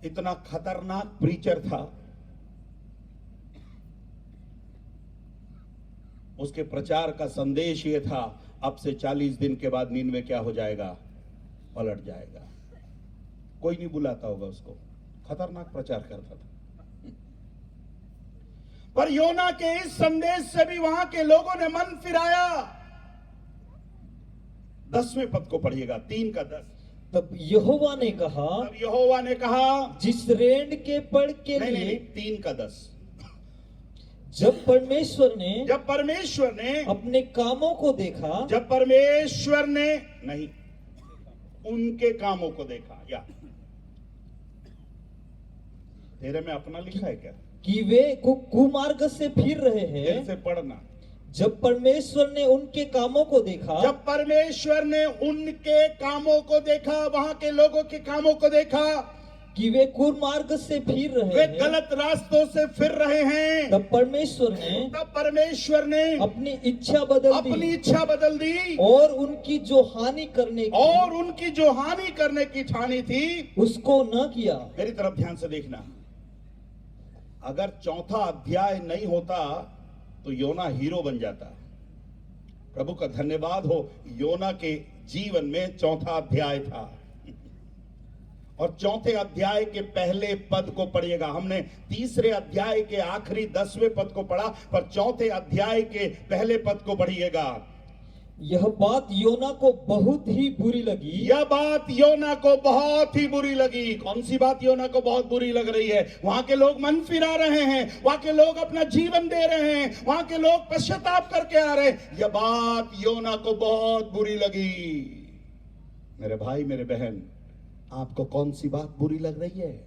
इतना खतरनाक प्रीचर था, उसके प्रचार का संदेश ये था, अब से 40 दिन के बाद नीनवे क्या हो जाएगा? पलट जाएगा। कोई नहीं बुलाता होगा उसको, खतरनाक प्रचार करता था। पर योना के इस संदेश से भी वहां के लोगों ने मन फिराया। 10वें पद को पढ़िएगा, 3 का 10। तब यहोवा ने कहा, अब यहोवा ने कहा, जिस रेंड के पड़ के नहीं, लिए, नहीं, 3 का 10। जब परमेश्वर ने अपने कामों को देखा, जब परमेश्वर ने नहीं, उनके कामों को देखा, या तेरे में अपना लिखा है क्या? कि वे कुमार्ग से फिर रहे हैं। दिल से पढ़ना। जब परमेश्वर ने उनके कामों को देखा, जब परमेश्वर ने उनके कामों को देखा, वहां के लोगों के कामों को देखा, कि वे कुमार्ग से फिर वे रहे हैं, गलत रास्तों से फिर रहे हैं, तब परमेश्वर ने तब परमेश्वर ने अपनी इच्छा बदल अपनी दी इच्छा बदल दी और उनकी जो हानि करने की और उनकी जो हानि करने की ठानी थी उसको न किया। मेरी तरफ ध्यान से देखना। अगर चौथा अध्याय नहीं होता तो योना हीरो बन जाता। प्रभु का धन्यवाद हो, योना के जीवन में चौथा अध्याय था और चौथे अध्याय के पहले पद को पढ़िएगा। हमने तीसरे अध्याय के आखिरी 10वें पद को पढ़ा, पर चौथे अध्याय के पहले पद को पढ़िएगा। यह बात योना को बहुत ही बुरी लगी। यह बात योना को बहुत ही बुरी लगी। कौन सी बात योना को बहुत बुरी लग रही है? वहां के लोग मन फिरा रहे हैं, वहां के लोग अपना जीवन दे रहे हैं, वहां के लोग पश्चाताप करके आ रहे हैं। यह बात योना को बहुत बुरी लगी। मेरे भाई, मेरे बहन, आपको कौन सी बात बुरी लग रही है?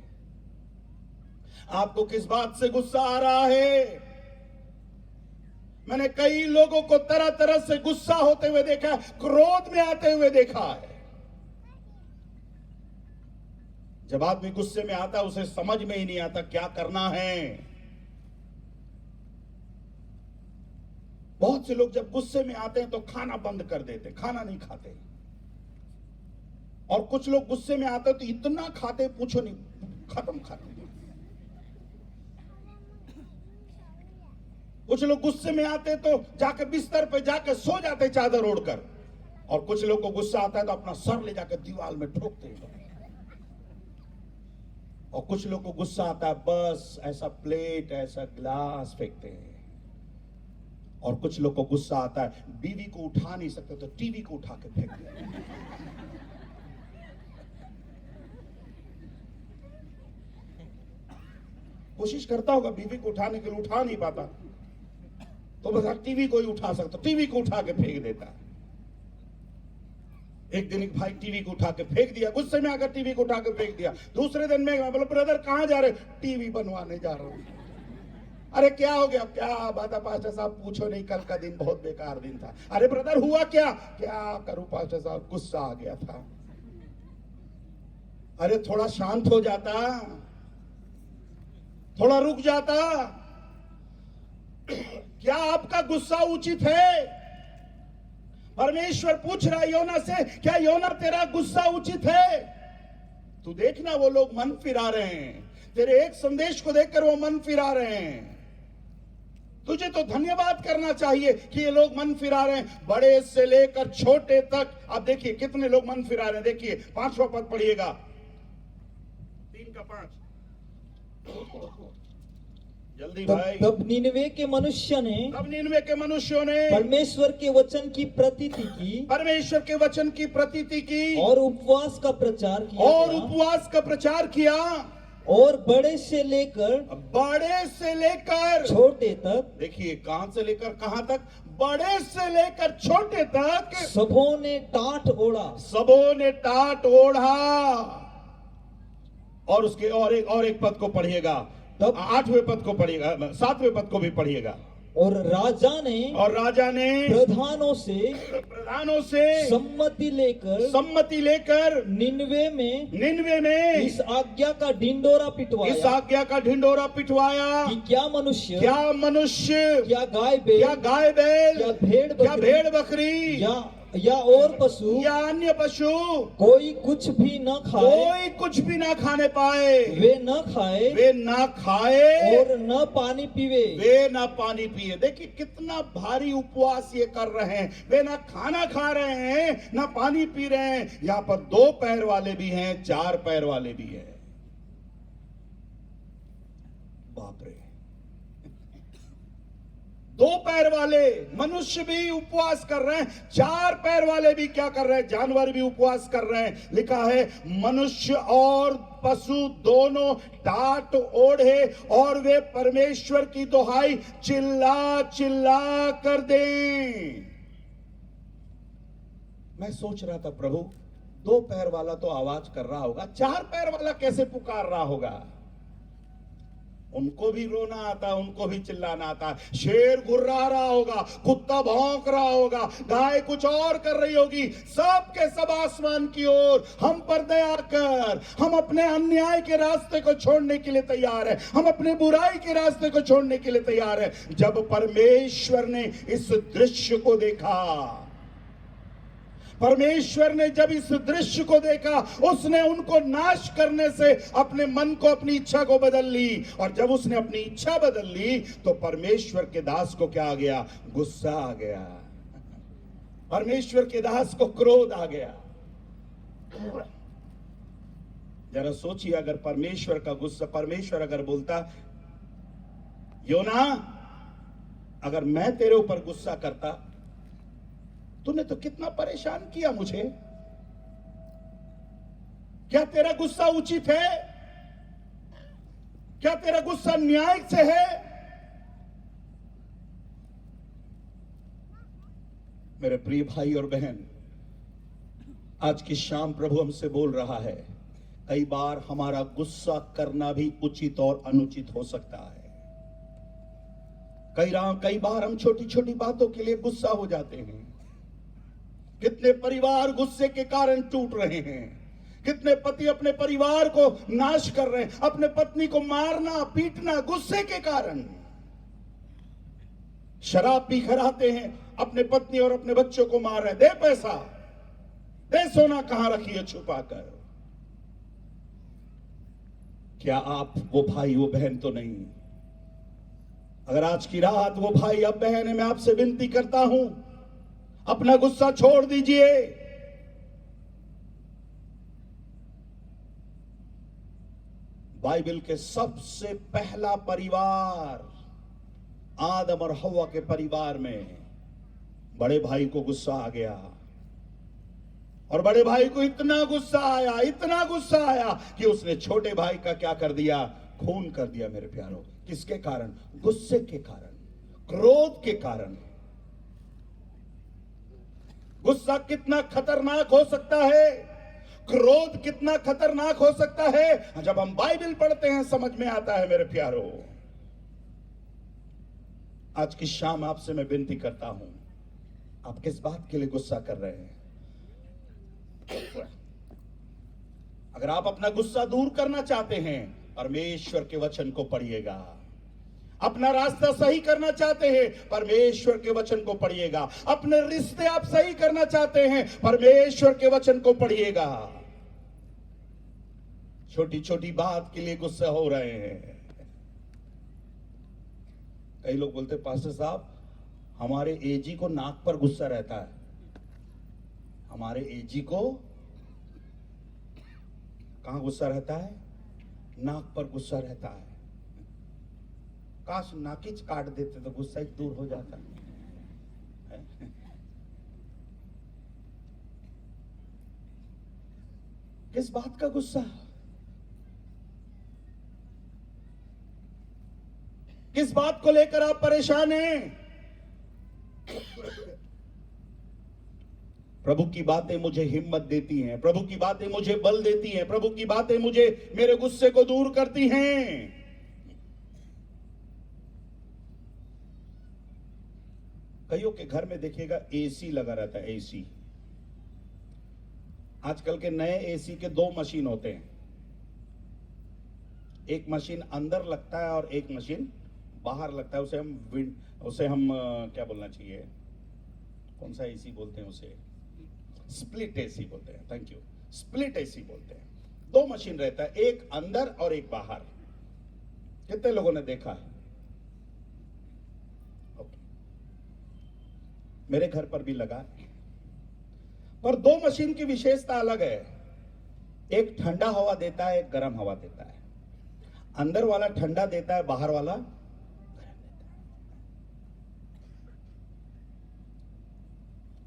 आपको किस बात से गुस्सा आ रहा है? मैंने कई लोगों को तरह तरह से गुस्सा होते हुए देखा है, क्रोध में आते हुए देखा है। जब आदमी गुस्से में आता है उसे समझ में ही नहीं आता क्या करना है। बहुत से लोग जब गुस्से में आते हैं तो खाना बंद कर देते, खाना नहीं खाते। और कुछ लोग गुस्से में आते तो इतना खाते पूछो नहीं, खत्म खाते। कुछ लोग गुस्से में आते तो जाके बिस्तर पे जाके सो जाते चादर ओढ़कर, और कुछ लोग को गुस्सा आता है तो अपना सर ले जाकर दीवार में ठोकते हैं। और कुछ लोग को गुस्सा आता है बस ऐसा प्लेट ऐसा गिलास फेंकते हैं। और कुछ लोग को गुस्सा आता है बीवी को उठा नहीं सकते तो टीवी को उठा के फेंक देते हैं। कोशिश करता होगा बीवी को उठाने के लिए, उठा नहीं पाता तो बस टीवी को ही उठा सकता, टीवी को उठा के फेंक देता। एक दिन एक भाई टीवी को उठा के फेंक दिया, गुस्से में आकर टीवी को उठा के फेंक दिया। दूसरे दिन में बोला ब्रदर कहां जा रहे? टीवी बनवाने जा रहा हूं। अरे क्या हो गया? क्या बात है पास्टर साहब, पूछो नहीं, कल का दिन बहुत बेकार दिन था। अरे ब्रदर हुआ क्या? क्या करूं पास्टर साहब, गुस्सा आ गया था। अरे थोड़ा शांत हो जाता, थोड़ा रुक जाता। क्या आपका गुस्सा उचित है? परमेश्वर पूछ रहा है योना से, क्या योना तेरा गुस्सा उचित है? तू देखना वो लोग मन फिरा रहे हैं, तेरे एक संदेश को देखकर वो मन फिरा रहे हैं। तुझे तो धन्यवाद करना चाहिए कि ये लोग मन फिरा रहे हैं, बड़े से लेकर छोटे तक। आप देखिए कितने लोग मन फिरा रहे हैं। देखिए 5वां पद पढ़िएगा, 3 का 5 जल्दी भाई। तब निनवे के मनुष्यों ने परमेश्वर के वचन की प्रतीति की, परमेश्वर के वचन की प्रतीति की और उपवास का प्रचार किया और उपवास का प्रचार किया। और बड़े से लेकर छोटे तक, देखिए कहां से लेकर कहां तक? बड़े से लेकर छोटे तक सबों ने टाट ओढ़ा। और उसके और एक पद को पढ़िएगा, तब 8वें पद को पढ़िएगा, 7वें पद को भी पढ़िएगा। और राजा ने प्रधानों से सम्मति लेकर निनवे में इस आज्ञा का ढिंडोरा पिटवाया कि क्या मनुष्य, क्या गाय बैल, क्या भेड़ बकरी या और पशु या अन्य पशु कोई कुछ भी न खाने पाए। वे न खाए और न पानी पीवे। देखिए कितना भारी उपवास ये कर रहे हैं। वे ना खाना खा रहे हैं ना पानी पी रहे हैं। यहाँ पर 2 पैर वाले भी हैं, 4 पैर वाले भी हैं। बाप रे, 2 पैर वाले मनुष्य भी उपवास कर रहे हैं, 4 पैर वाले भी क्या कर रहे हैं? जानवर भी उपवास कर रहे हैं। लिखा है मनुष्य और पशु दोनों टाट ओढ़े और वे परमेश्वर की दुहाई चिल्ला कर दें। मैं सोच रहा था प्रभु 2 पैर वाला तो आवाज कर रहा होगा, 4 पैर वाला कैसे पुकार रहा होगा? उनको भी रोना आता है, उनको भी चिल्लाना आता है। शेर गुर्रा रहा होगा, कुत्ता भौंक रहा होगा, गाय कुछ और कर रही होगी, सब के सब आसमान की ओर हम पर दया कर। हम अपने अन्याय के रास्ते को छोड़ने के लिए तैयार है, हम अपने बुराई के रास्ते को छोड़ने के लिए तैयार है। जब परमेश्वर ने इस दृश्य को देखा, परमेश्वर ने जब इस दृश्य को देखा, उसने उनको नाश करने से अपने मन को, अपनी इच्छा को बदल ली। और जब उसने अपनी इच्छा बदल ली तो परमेश्वर के दास को क्या आ गया? गुस्सा आ गया। परमेश्वर के दास को क्रोध आ गया। जरा सोचिए, अगर परमेश्वर का गुस्सा, परमेश्वर अगर बोलता, योना अगर मैं तेरे ऊपर गुस्सा करता, तूने तो कितना परेशान किया मुझे, क्या तेरा गुस्सा उचित है? क्या तेरा गुस्सा न्याय से है? मेरे प्रिय भाई और बहन, आज की शाम प्रभु हमसे बोल रहा है, कई बार हमारा गुस्सा करना भी उचित और अनुचित हो सकता है। कई बार हम छोटी छोटी बातों के लिए गुस्सा हो जाते हैं। कितने परिवार गुस्से के कारण टूट रहे हैं, कितने पति अपने परिवार को नाश कर रहे हैं, अपने पत्नी को मारना पीटना गुस्से के कारण। शराब पी कर आते हैं, अपने पत्नी और अपने बच्चों को मार रहे हैं। दे पैसा, दे सोना कहां रखी है छुपा कर। क्या आप वो भाई वो बहन तो नहीं? अगर आज की रात वो भाई अब बहन है, मैं आपसे विनती करता हूं, अपना गुस्सा छोड़ दीजिए। बाइबल के सबसे पहला परिवार आदम और हव्वा के परिवार में बड़े भाई को गुस्सा आ गया, और बड़े भाई को इतना गुस्सा आया, इतना गुस्सा आया कि उसने छोटे भाई का क्या कर दिया? खून कर दिया। मेरे प्यारों, किसके कारण? गुस्से के कारण, क्रोध के कारण। गुस्सा कितना खतरनाक हो सकता है, क्रोध कितना खतरनाक हो सकता है, जब हम बाइबल पढ़ते हैं समझ में आता है। मेरे प्यारों, आज की शाम आपसे मैं विनती करता हूं, आप किस बात के लिए गुस्सा कर रहे हैं? अगर आप अपना गुस्सा दूर करना चाहते हैं, परमेश्वर के वचन को पढ़िएगा। अपना रास्ता सही करना चाहते हैं, परमेश्वर के वचन को पढ़िएगा। अपने रिश्ते आप सही करना चाहते हैं, परमेश्वर के वचन को पढ़िएगा। छोटी छोटी बात के लिए गुस्सा हो रहे हैं। कई लोग बोलते, पास्टर साहब हमारे एजी को नाक पर गुस्सा रहता है। हमारे एजी को कहां गुस्सा रहता है? नाक पर गुस्सा रहता है। काश नाकिच काट देते तो गुस्सा ही दूर हो जाता है। किस बात का गुस्सा? किस बात को लेकर आप परेशान हैं? प्रभु की बातें मुझे हिम्मत देती हैं, प्रभु की बातें मुझे बल देती हैं, प्रभु की बातें मुझे मेरे गुस्से को दूर करती हैं। कईयों के घर में देखिएगा एसी लगा रहता है। एसी, आजकल के नए एसी के दो मशीन होते हैं, एक मशीन अंदर लगता है और एक मशीन बाहर लगता है। उसे हम क्या बोलना चाहिए, कौन सा एसी बोलते हैं उसे? स्प्लिट एसी बोलते हैं। थैंक यू, स्प्लिट एसी बोलते हैं। दो मशीन रहता है, एक अंदर और एक बाहर। कितने लोगों ने देखा है? मेरे घर पर भी लगा, पर दो मशीन की विशेषता अलग है। एक ठंडा हवा देता है, एक गर्म हवा देता है। अंदर वाला ठंडा देता है, बाहर वाला गर्म देता है।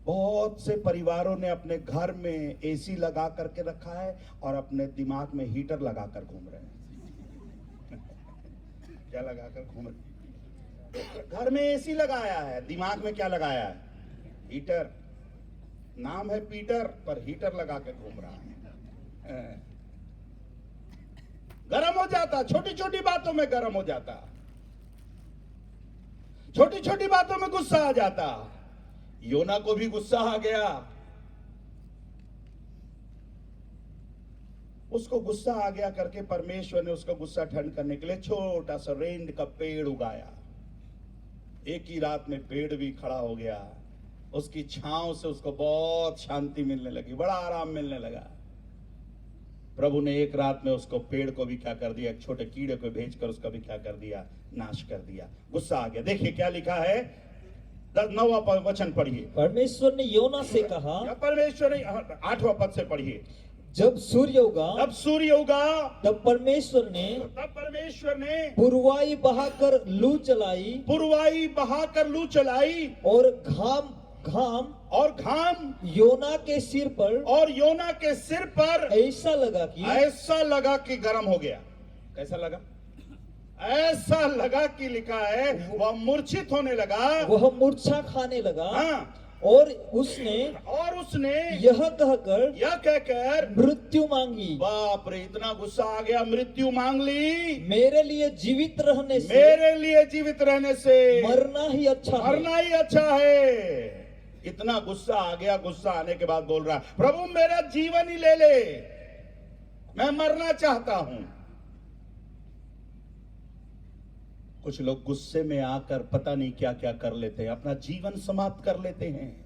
बहुत से परिवारों ने अपने घर में एसी लगा करके रखा है और अपने दिमाग में हीटर लगाकर घूम रहे हैं। क्या लगाकर घूम रहे? घर में एसी लगाया है, दिमाग में क्या लगाया है? हीटर। नाम है पीटर, पर हीटर लगा के घूम रहा है। गर्म हो जाता, छोटी छोटी बातों में गर्म हो जाता, छोटी छोटी बातों में गुस्सा आ जाता। योना को भी गुस्सा आ गया, उसको गुस्सा आ गया करके परमेश्वर ने उसका गुस्सा ठंड करने के लिए छोटा सा रेंद का पेड़ उगाया। एक ही रात में पेड़ भी खड़ा हो गया, उसकी छांव से उसको बहुत शांति मिलने लगी, बड़ा आराम मिलने लगा। प्रभु ने एक रात में उसको पेड़ को भी क्या कर दिया, एक छोटे कीड़े को भेजकर उसका भी क्या कर दिया, नाश कर दिया। गुस्सा आ गया। देखिए क्या लिखा है, 9वां वचन पढ़िए। परमेश्वर ने योना से कहा, या परमेश्वर ने 8वां पद से पढ़िए। जब सूर्य उगा अब सूर्य उगा, तब परमेश्वर ने पुरवाई बहाकर लू चलाई पुरवाई बहाकर लू चलाई और घाम योना के सिर पर ऐसा लगा कि गर्म हो गया। कैसा लगा? ऐसा लगा कि लिखा है वह मूर्छित होने लगा, वह मूर्छा खाने लगा। हाँ। और उसने यह कहकर मृत्यु मांगी। बाप रे, इतना गुस्सा आ गया, मृत्यु मांग ली। मेरे लिए जीवित रहने से मरना ही अच्छा है। इतना गुस्सा आ गया, गुस्सा आने के बाद बोल रहा, प्रभु मेरा जीवन ही ले ले, मैं मरना चाहता हूं। कुछ लोग गुस्से में आकर पता नहीं क्या क्या कर लेते हैं, अपना जीवन समाप्त कर लेते हैं।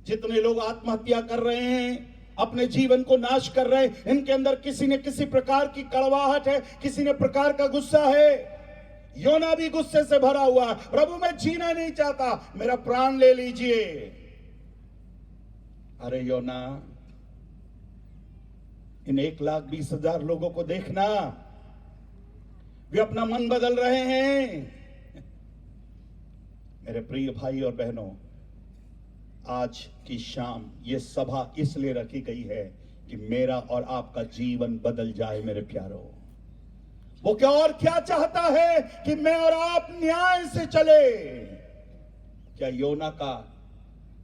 जितने लोग आत्महत्या कर रहे हैं, अपने जीवन को नाश कर रहे हैं, इनके अंदर किसी न किसी प्रकार की कड़वाहट है, किसी न प्रकार का गुस्सा है। योना भी गुस्से से भरा हुआ, प्रभु मैं जीना नहीं चाहता, मेरा प्राण ले लीजिए। अरे योना, इन 1,20,000 लोगों को देखना, वे अपना मन बदल रहे हैं। मेरे प्रिय भाई और बहनों, आज की शाम ये सभा इसलिए रखी गई है कि मेरा और आपका जीवन बदल जाए। मेरे प्यारों, वो क्या और क्या चाहता है कि मैं और आप न्याय से चले। क्या योना का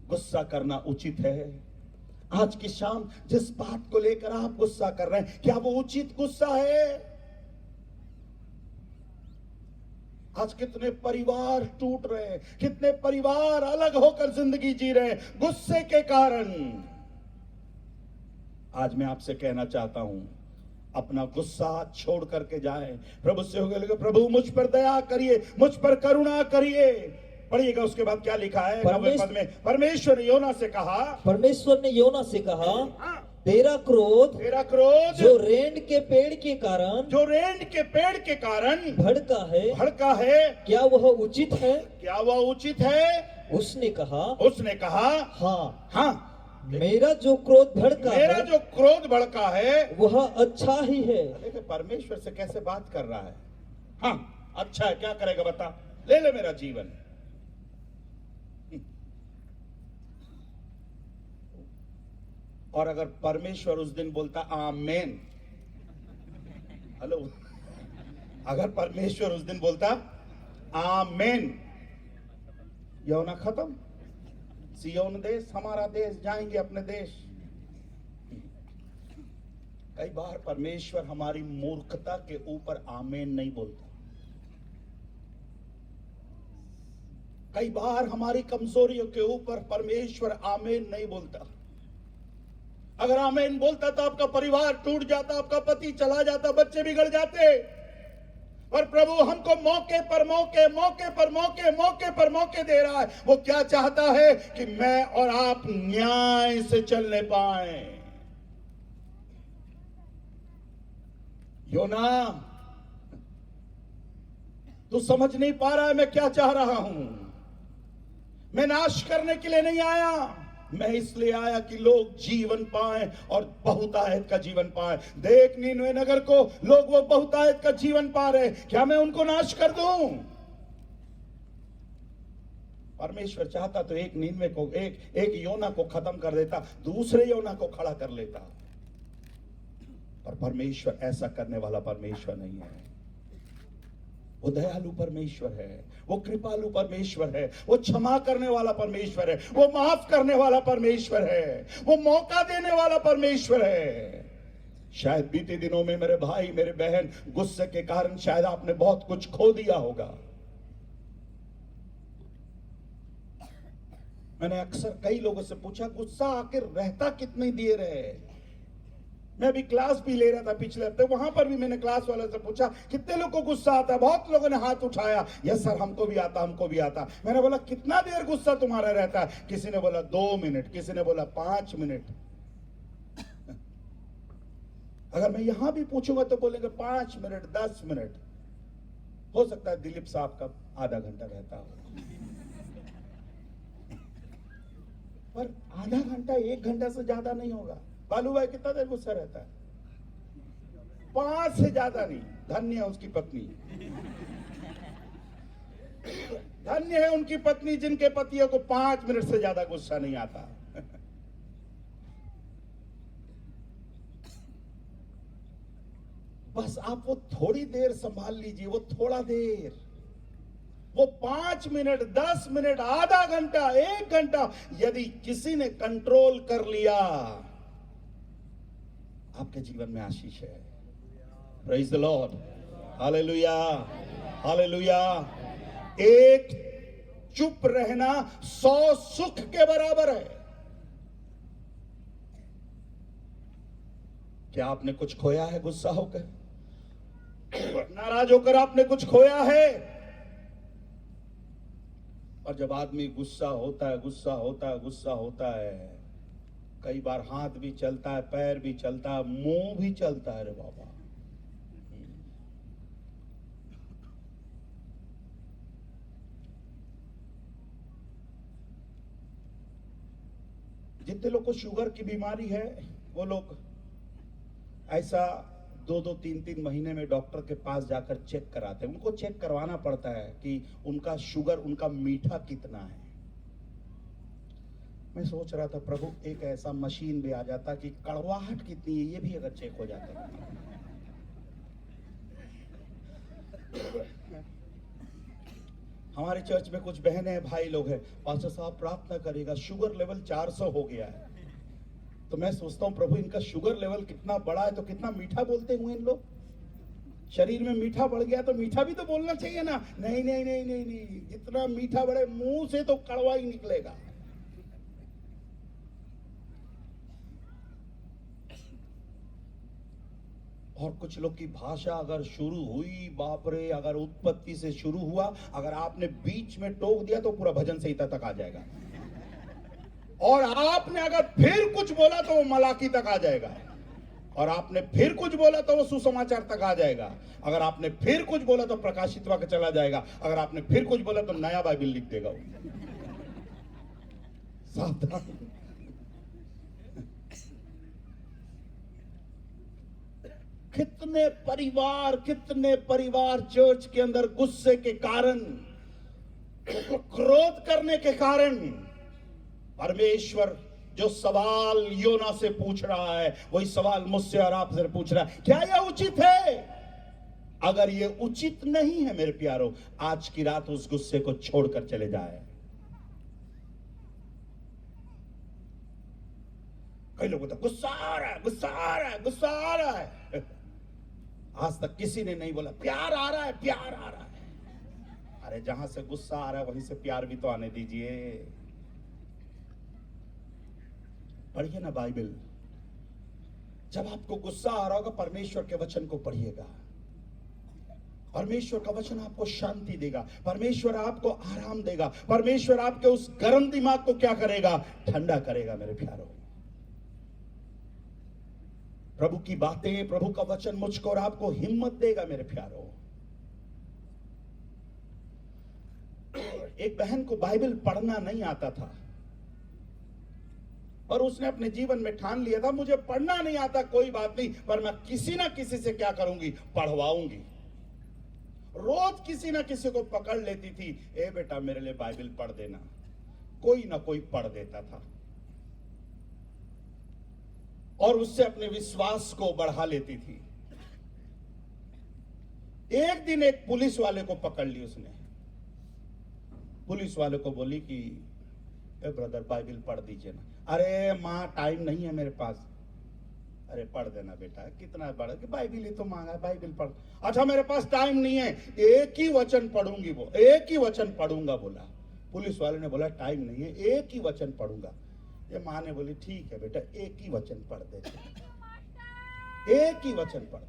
गुस्सा करना उचित है? आज की शाम जिस बात को लेकर आप गुस्सा कर रहे हैं, क्या वो उचित गुस्सा है? आज कितने परिवार टूट रहे हैं, कितने परिवार अलग होकर जिंदगी जी रहे हैं गुस्से के कारण। आज मैं आपसे कहना चाहता हूं, अपना गुस्सा छोड़ करके जाएं, प्रभु से होगा, प्रभु मुझ पर दया करिए, मुझ पर करुणा करिए। पढ़िएगा उसके बाद क्या लिखा है 9वें पद में। परमेश्वर ने योना से कहा, हाँ, तेरा क्रोध जो रेंड के पेड़ के कारण भड़का है, क्या वह उचित है? उसने कहा, हाँ, मेरा जो क्रोध भड़का है वह अच्छा ही है। देखिए परमेश्वर से कैसे बात कर रहा है। हाँ, अच्छा है, क्या करेगा बता, ले ले मेरा जीवन। और अगर परमेश्वर उस दिन बोलता आमेन, हेलो, अगर परमेश्वर उस दिन बोलता आमेन, योना खत्म, सियोन देश, हमारा देश, जाएंगे अपने देश। कई बार परमेश्वर हमारी मूर्खता के ऊपर आमेन नहीं बोलता। कई बार हमारी कमजोरियों के ऊपर परमेश्वर आमेन नहीं बोलता। अगर आमीन बोलता तो आपका परिवार टूट जाता, आपका पति चला जाता, बच्चे बिगड़ जाते। और प्रभु हमको मौके पर मौके दे रहा है। वो क्या चाहता है कि मैं और आप न्याय से चलने पाए। योना, तू समझ नहीं पा रहा है मैं क्या चाह रहा हूं। मैं नाश करने के लिए नहीं आया, मैं इसलिए आया कि लोग जीवन पाएं और बहुतायत का जीवन पाएं। देख नीनवे नगर को, लोग वो बहुतायत का जीवन पा रहे, क्या मैं उनको नाश कर दूं? परमेश्वर चाहता तो एक नीनवे को, एक योना को खत्म कर देता, दूसरे योना को खड़ा कर लेता। पर परमेश्वर ऐसा करने वाला परमेश्वर नहीं है। वो दयालु परमेश्वर है, वो कृपालु परमेश्वर है, वो क्षमा करने वाला परमेश्वर है, वो माफ करने वाला परमेश्वर है, वो मौका देने वाला परमेश्वर है। शायद बीते दिनों में मेरे भाई मेरे बहन गुस्से के कारण शायद आपने बहुत कुछ खो दिया होगा। मैंने अक्सर कई लोगों से पूछा, गुस्सा आखिर रहता कितनी देर है। मैं अभी क्लास भी ले रहा था पिछले हफ्ते, वहां पर भी मैंने क्लास वाले से पूछा कितने लोग को गुस्सा आता है। बहुत लोगों ने हाथ उठाया, यस सर हमको भी आता, हमको भी आता। मैंने बोला कितना देर गुस्सा तुम्हारा रहता है? किसी ने बोला 2 मिनट, किसी ने बोला 5 मिनट। अगर मैं यहां भी पूछूंगा तो बोलेंगे 5 मिनट 10 मिनट। हो सकता है दिलीप साहब का आधा घंटा रहता हो, पर आधा घंटा 1 घंटा से ज्यादा नहीं होगा। बालू भाई कितना देर गुस्सा रहता है? 5 से ज्यादा नहीं। धन्य है उसकी पत्नी, धन्य है उनकी पत्नी जिनके पतियों को 5 मिनट से ज्यादा गुस्सा नहीं आता। बस आप वो थोड़ी देर संभाल लीजिए, वो थोड़ा देर, वो 5 मिनट 10 मिनट आधा घंटा 1 घंटा यदि किसी ने कंट्रोल कर लिया, आपके जीवन में आशीष है। Praise the Lord, hallelujah hallelujah. एक चुप रहना 100 सुख के बराबर है। क्या आपने कुछ खोया है गुस्सा होकर? नाराज होकर आपने कुछ खोया है? और जब आदमी गुस्सा होता है, गुस्सा होता है, गुस्सा होता है, कई बार हाथ भी चलता है, पैर भी चलता है, मुंह भी चलता है। रे बाबा, जितने लोग को शुगर की बीमारी है वो लोग ऐसा 2-2, 3-3 महीने में डॉक्टर के पास जाकर चेक कराते हैं। उनको चेक करवाना पड़ता है कि उनका शुगर, उनका मीठा कितना है। मैं सोच रहा था प्रभु एक ऐसा मशीन भी आ जाता कि कड़वाहट कितनी है ये भी अगर चेक हो जाता। हमारे चर्च में कुछ बहनें हैं, भाई लोग हैं, पास्टर साहब प्रार्थना करेगा, शुगर लेवल 400 हो गया है। तो मैं सोचता हूं प्रभु इनका शुगर लेवल कितना बड़ा है तो कितना मीठा बोलते हुए इन लोग। शरीर में मीठा बढ़ गया तो मीठा भी तो बोलना चाहिए ना। नहीं नहीं नहीं नहीं नहीं, जितना मीठा बढ़े मुंह से तो कड़वा ही निकलेगा। और कुछ लोग की भाषा अगर शुरू हुई, बाप रे, अगर उत्पत्ति से शुरू हुआ, अगर आपने बीच में टोक दिया तो पूरा भजन संहिता तक आ जाएगा। और आपने अगर फिर कुछ बोला तो वो मलाकी तक आ जाएगा। और आपने फिर कुछ बोला तो वो सुसमाचार तक आ जाएगा। अगर आपने फिर कुछ बोला तो प्रकाशित वाक्य चला जाएगा। अगर आपने फिर कुछ बोला तो नया बाइबल लिख देगा वो। सावधान। कितने परिवार चर्च के अंदर गुस्से के कारण, क्रोध करने के कारण, परमेश्वर जो सवाल योना से पूछ रहा है वही सवाल मुझसे और आपसे पूछ रहा है, क्या यह उचित है? अगर यह उचित नहीं है मेरे प्यारों, आज की रात उस गुस्से को छोड़कर चले जाए। कई लोगों तो गुस्सा आ रहा है, गुस्सा आ रहा है, गुस्सा आ रहा है। आज तक किसी ने नहीं बोला प्यार आ रहा है, प्यार आ रहा है। अरे जहां से गुस्सा आ रहा है वहीं से प्यार भी तो आने दीजिए। पढ़िए ना बाइबल। जब आपको गुस्सा आ रहा होगा परमेश्वर के वचन को पढ़िएगा। परमेश्वर का वचन आपको शांति देगा, परमेश्वर आपको आराम देगा, परमेश्वर आपके उस गर्म दिमाग को क्या करेगा? ठंडा करेगा मेरे प्यारों। प्रभु की बातें, प्रभु का वचन मुझको और आपको हिम्मत देगा मेरे प्यारों। एक बहन को बाइबल पढ़ना नहीं आता था और उसने अपने जीवन में ठान लिया था, मुझे पढ़ना नहीं आता कोई बात नहीं, पर मैं किसी ना किसी से क्या करूंगी? पढ़वाऊंगी। रोज किसी ना किसी को पकड़ लेती थी, ए बेटा मेरे लिए बाइबल पढ़ देना। कोई ना कोई पढ़ देता था और उससे अपने विश्वास को बढ़ा लेती थी। एक दिन एक पुलिस वाले को पकड़ ली उसने। पुलिस वाले को बोली कि ए ब्रदर बाइबल पढ़ दीजिए ना। अरे माँ टाइम नहीं है मेरे पास। अरे पढ़ देना बेटा, कितना बड़ा कि बाइबिल ही तो मांगा है, बाइबिल पढ़। अच्छा मेरे पास टाइम नहीं है, एक ही वचन पढ़ूंगी, वो एक ही वचन पढ़ूंगा बोला। पुलिस वाले ने बोला टाइम नहीं है, एक ही वचन पढ़ूंगा। ये माँ ने बोली ठीक है बेटा, एक ही वचन पढ़ दे, एक ही वचन पढ़ दे।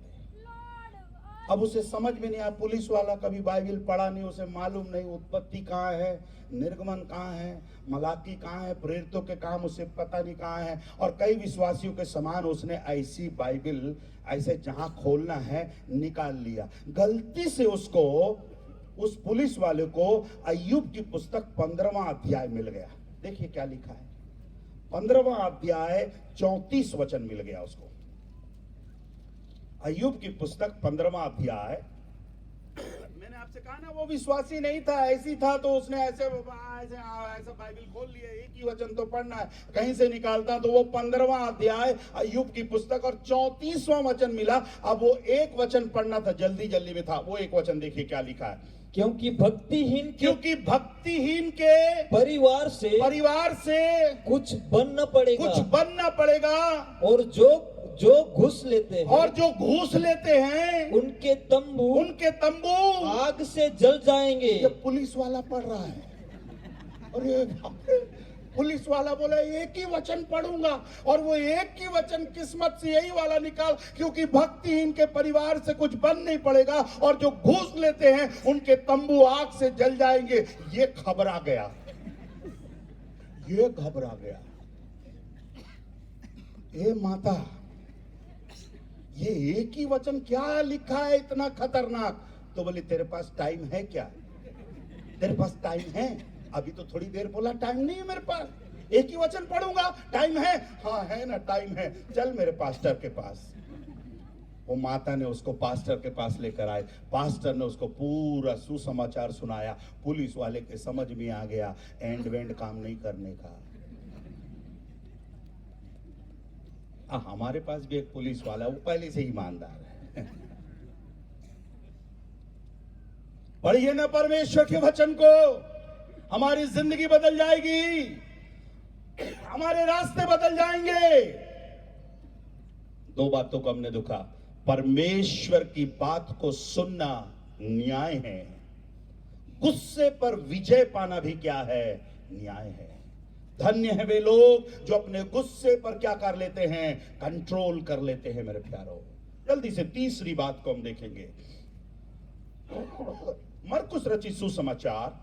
अब उसे समझ में नहीं आया, पुलिस वाला कभी बाइबिल पढ़ा नहीं, उसे मालूम नहीं उत्पत्ति कहाँ है, निर्गमन कहाँ है, मलाकी कहाँ है, प्रेरितों के काम उसे पता नहीं कहाँ है। और कई विश्वासियों के समान उसने ऐसी बाइबिल ऐसे जहां खोलना है निकाल लिया। गलती से उसको, उस पुलिस वाले को अय्यूब की पुस्तक 15वां अध्याय मिल गया। देखिए क्या लिखा है, 15वां अध्याय 34 वचन मिल गया उसको। अय्यूब की पुस्तक 15वां अध्याय। मैंने आपसे कहा ना वो विश्वासी नहीं था, ऐसी था तो उसने ऐसे ऐसा बाइबिल खोल लिया, एक ही वचन तो पढ़ना है, कहीं से निकालता तो वो 15वां अध्याय अय्यूब की पुस्तक और 34वां वचन मिला। अब वो एक वचन पढ़ना था, जल्दी जल्दी में था, वो एक वचन देखिए क्या लिखा है। क्योंकि भक्तिहीन के परिवार से कुछ बनना पड़ेगा और जो घुस लेते हैं उनके तंबू आग से जल जाएंगे। ये पुलिस वाला पढ़ रहा है, अरे बाप रे। पुलिस वाला बोला एक ही वचन पढ़ूंगा, और वो एक ही वचन किस्मत से यही वाला निकाल, क्योंकि भक्तिहीन के परिवार से कुछ बन नहीं पड़ेगा और जो घूस लेते हैं उनके तंबू आग से जल जाएंगे। ये घबरा गया, ए माता, ये एक ही वचन क्या लिखा है इतना खतरनाक? तो बोले तेरे पास टाइम है क्या? तेरे पास टाइम है? अभी तो थोड़ी देर बोला टाइम नहीं है मेरे पास, एक ही वचन पढ़ूंगा, टाइम है? हाँ है ना, टाइम है, चल मेरे पास्टर के पास। वो माता ने उसको पास्टर के पास लेकर आए, पास्टर ने उसको पूरा सुसमाचार सुनाया। पुलिस वाले के समझ में आ गया एंड वेंड काम नहीं करने का। हमारे पास भी एक पुलिस वाला, वो पहले से ईमानदार है। पढ़िए ना परमेश्वर के वचन को, हमारी जिंदगी बदल जाएगी, हमारे रास्ते बदल जाएंगे। दो बातों को हमने देखा, परमेश्वर की बात को सुनना न्याय है, गुस्से पर विजय पाना भी क्या है? न्याय है। धन्य है वे लोग जो अपने गुस्से पर क्या कर लेते हैं? कंट्रोल कर लेते हैं। मेरे प्यारों, जल्दी से तीसरी बात को हम देखेंगे। मरकुस रचित सुसमाचार,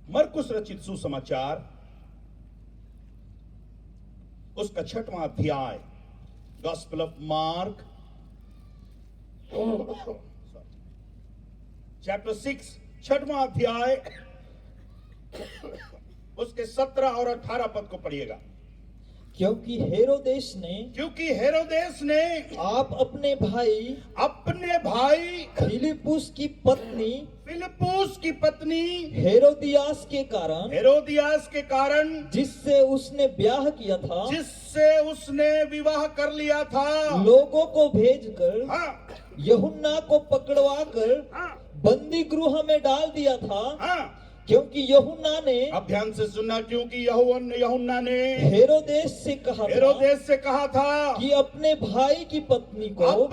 मरकुस रचित सुसमाचार उसका 6वां अध्याय, गॉस्पेल ऑफ मार्क चैप्टर 6, 6वां अध्याय उसके 17 और 18 पद को पढ़िएगा। क्योंकि हेरोदेस ने आप अपने भाई फिलिप्पुस की पत्नी हेरोदियास के कारण जिससे उसने विवाह कर लिया था, लोगों को भेजकर यूहन्ना को पकड़वाकर बंदी गृह में डाल दिया था। क्योंकि यूहन्ना ने, अब ध्यान से सुनना, क्योंकि यूहन्ना ने हेरोदेस से कहा था कि अपने भाई की पत्नी को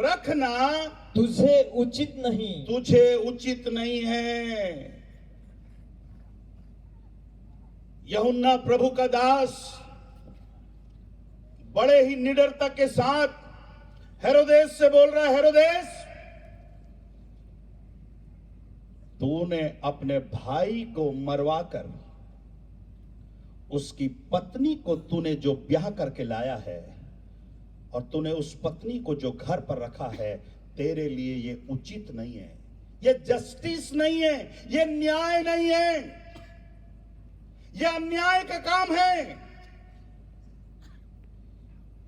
रखना तुझे उचित नहीं है। यूहन्ना प्रभु का दास बड़े ही निडरता के साथ हेरोदेस से बोल रहा है, हेरोदेस, तूने अपने भाई को मरवाकर उसकी पत्नी को तूने जो ब्याह करके लाया है, और तूने उस पत्नी को जो घर पर रखा है, तेरे लिए ये उचित नहीं है, ये जस्टिस नहीं है, ये न्याय नहीं है, ये अन्याय का काम है।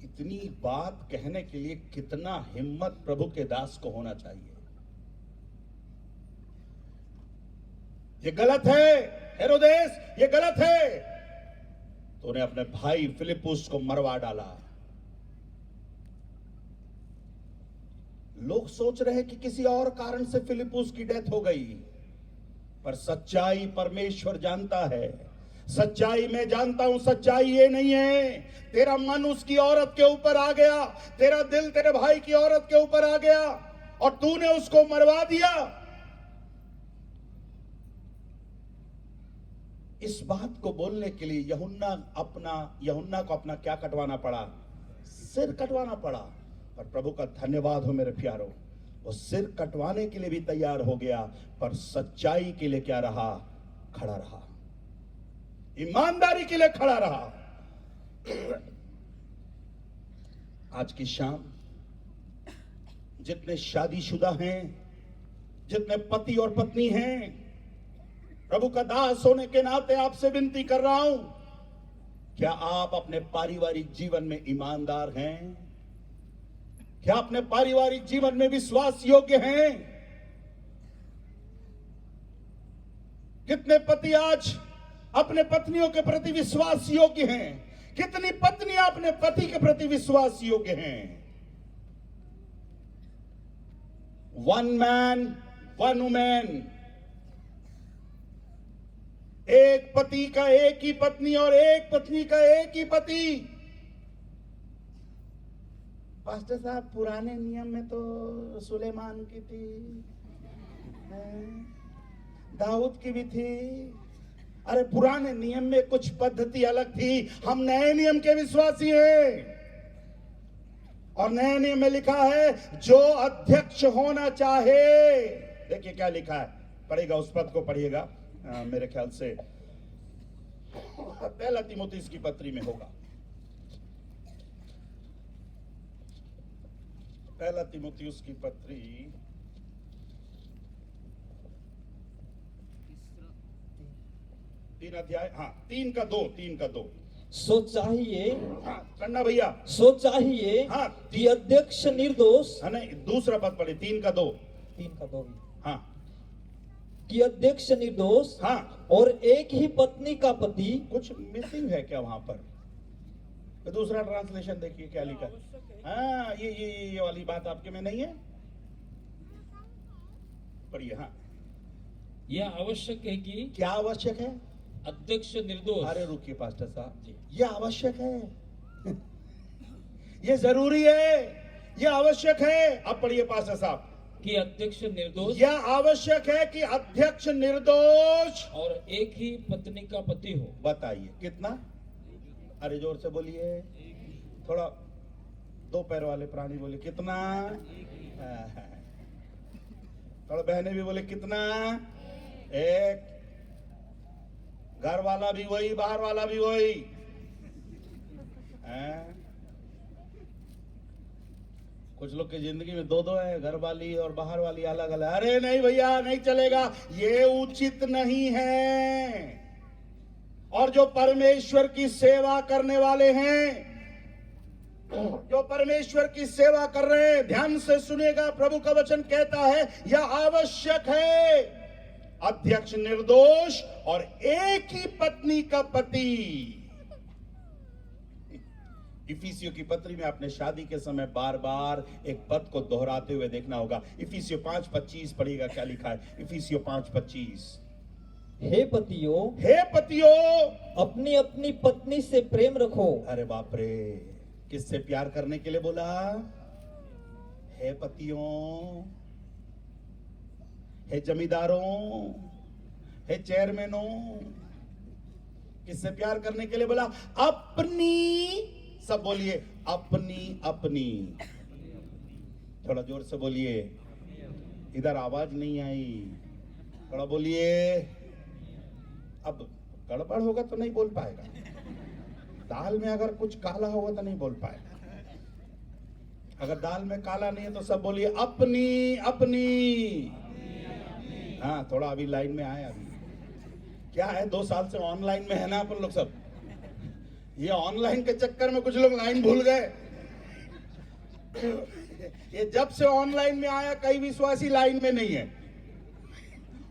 इतनी बात कहने के लिए कितना हिम्मत प्रभु के दास को होना चाहिए। ये गलत है हेरोदेस, ये गलत है। तूने अपने भाई फिलिप्पुस को मरवा डाला। लोग सोच रहे हैं कि किसी और कारण से फिलिप्पुस की डेथ हो गई, पर सच्चाई परमेश्वर जानता है, सच्चाई मैं जानता हूं, सच्चाई ये नहीं है तेरा मन उसकी औरत के ऊपर आ गया, तेरा दिल तेरे भाई की औरत के ऊपर आ गया और तूने उसको मरवा दिया। इस बात को बोलने के लिए यूहन्ना को अपना क्या कटवाना पड़ा? सिर कटवाना पड़ा। पर प्रभु का धन्यवाद हो मेरे प्यारों, वो सिर कटवाने के लिए भी तैयार हो गया, पर सच्चाई के लिए क्या रहा? खड़ा रहा, ईमानदारी के लिए खड़ा रहा। आज की शाम जितने शादीशुदा हैं, जितने पति और पत्नी हैं, प्रभु का दास होने के नाते आपसे विनती कर रहा हूं, क्या आप अपने पारिवारिक जीवन में ईमानदार हैं? क्या अपने पारिवारिक जीवन में विश्वास योग्य हैं? कितने पति आज अपने पत्नियों के प्रति विश्वास योग्य हैं? कितनी पत्नियां अपने पति के प्रति विश्वास योग्य हैं? वन मैन वन वुमेन, एक पति का एक ही पत्नी और एक पत्नी का एक ही पति। पास्टर साहब, पुराने नियम में तो सुलेमान की थी, दाऊद की भी थी। अरे पुराने नियम में कुछ पद्धति अलग थी, हम नए नियम के विश्वासी हैं। और नए नियम में लिखा है जो अध्यक्ष होना चाहे, देखिए क्या लिखा है, पढ़ेगा उस पद को पढ़िएगा, मेरे ख्याल से पहला तीमुथियुस की पत्री में होगा, पहला तीमुथियुस की पत्री 3 अध्याय, हाँ 3 का 2। सो चाहिए, हाँ करना भैया, सो चाहिए हाँ कि अध्यक्ष निर्दोष, हाँ नहीं दूसरा पद पढ़े, 3 का 2। 3 का 2, हाँ कि अध्यक्ष निर्दोष, हाँ और एक ही पत्नी का पति। कुछ मिसिंग है क्या वहां पर? तो दूसरा ट्रांसलेशन देखिए क्या लिखा है। हाँ ये वाली बात आपके में नहीं है, पढ़िए। हाँ यह आवश्यक है कि क्या आवश्यक है? अध्यक्ष निर्दोष। अरे रुकिए पास्टर साहब जी। ये आवश्यक है ये जरूरी है, ये आवश्यक है। अब पढ़िए पास्टर साहब, कि अध्यक्ष निर्दोष यह आवश्यक है कि अध्यक्ष निर्दोष और एक ही पत्नी का पति हो। बताइए कितना? अरे जोर से बोलिए, थोड़ा दो पैर वाले प्राणी बोले कितना? थोड़ा बहने भी बोले कितना? एक। घर वाला भी वही, बाहर वाला भी वही। कुछ लोग की जिंदगी में दो है, घर वाली और बाहर वाली अलग अलग। अरे नहीं भैया, नहीं चलेगा, ये उचित नहीं है। और जो परमेश्वर की सेवा करने वाले हैं, जो परमेश्वर की सेवा कर रहे हैं, ध्यान से सुनिएगा, प्रभु का वचन कहता है यह आवश्यक है, अध्यक्ष निर्दोष और एक ही पत्नी का पति। इफिसियों की पत्री में आपने शादी के समय बार बार एक पद को दोहराते हुए देखना होगा। इफिसियों 5:25 पढ़िएगा क्या लिखा है। इफिसियों 5:25, हे पतियों, हे पतियों, अपनी अपनी पत्नी से प्रेम रखो। अरे बाप रे, किससे प्यार करने के लिए बोला? हे पतियों, हे जमींदारों, हे चेयरमैनों, किससे प्यार करने के लिए बोला? अपनी, सब बोलिए अपनी अपनी। थोड़ा जोर से बोलिए, इधर आवाज नहीं आई, थोड़ा बोलिए। अब गड़बड़ होगा तो नहीं बोल पाएगा, दाल में अगर कुछ काला होगा तो नहीं बोल पाएगा। अगर दाल में काला नहीं है तो सब बोलिए अपनी अपनी। हाँ थोड़ा अभी लाइन में आए। अभी क्या है, 2 साल से ऑनलाइन में है ना अपन लोग सब, ये ऑनलाइन के चक्कर में कुछ लोग लाइन भूल गए। ये जब से ऑनलाइन में आया, कई विश्वासी लाइन में नहीं है।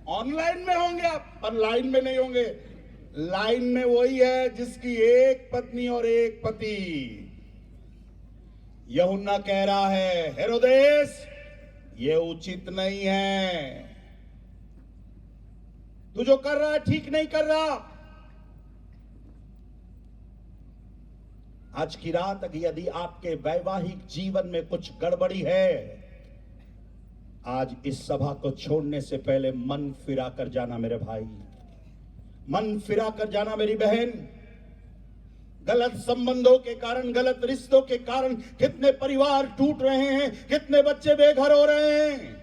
ऑनलाइन में होंगे आप, पर लाइन में नहीं होंगे। लाइन में वही है जिसकी एक पत्नी और एक पति। यूहन्ना कह रहा है, हेरोदेस ये उचित नहीं है, तू जो कर रहा है ठीक नहीं कर रहा। आज की रात अगर यदि आपके वैवाहिक जीवन में कुछ गड़बड़ी है, आज इस सभा को छोड़ने से पहले मन फिरा कर जाना मेरे भाई, मन फिरा कर जाना मेरी बहन। गलत संबंधों के कारण, गलत रिश्तों के कारण कितने परिवार टूट रहे हैं, कितने बच्चे बेघर हो रहे हैं।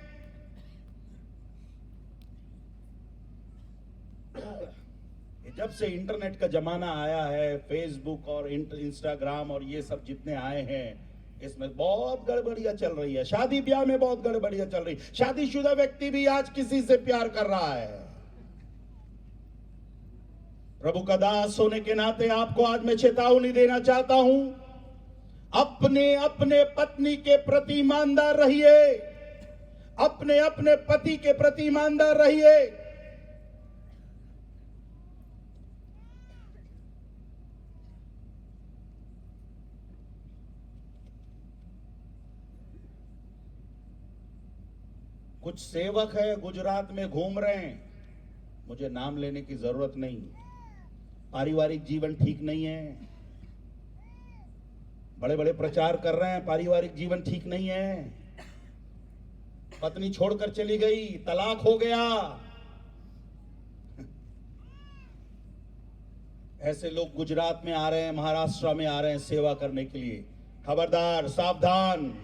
जब से इंटरनेट का जमाना आया है, फेसबुक और इंस्टाग्राम और ये सब जितने आए हैं, इसमें बहुत गड़बड़ियां चल रही है। शादी ब्याह में बहुत गड़बड़ियां चल रही है। शादीशुदा व्यक्ति भी आज किसी से प्यार कर रहा है। प्रभु का दास होने के नाते आपको आज मैं चेतावनी देना चाहता हूं, अपने अपने पत्नी के प्रति ईमानदार रहिए, अपने अपने पति के प्रति ईमानदार रहिए। कुछ सेवक है गुजरात में घूम रहे हैं, मुझे नाम लेने की जरूरत नहीं, पारिवारिक जीवन ठीक नहीं है, बड़े बड़े प्रचार कर रहे हैं, पारिवारिक जीवन ठीक नहीं है, पत्नी छोड़कर चली गई, तलाक हो गया। ऐसे लोग गुजरात में आ रहे हैं, महाराष्ट्र में आ रहे हैं सेवा करने के लिए। खबरदार, सावधान।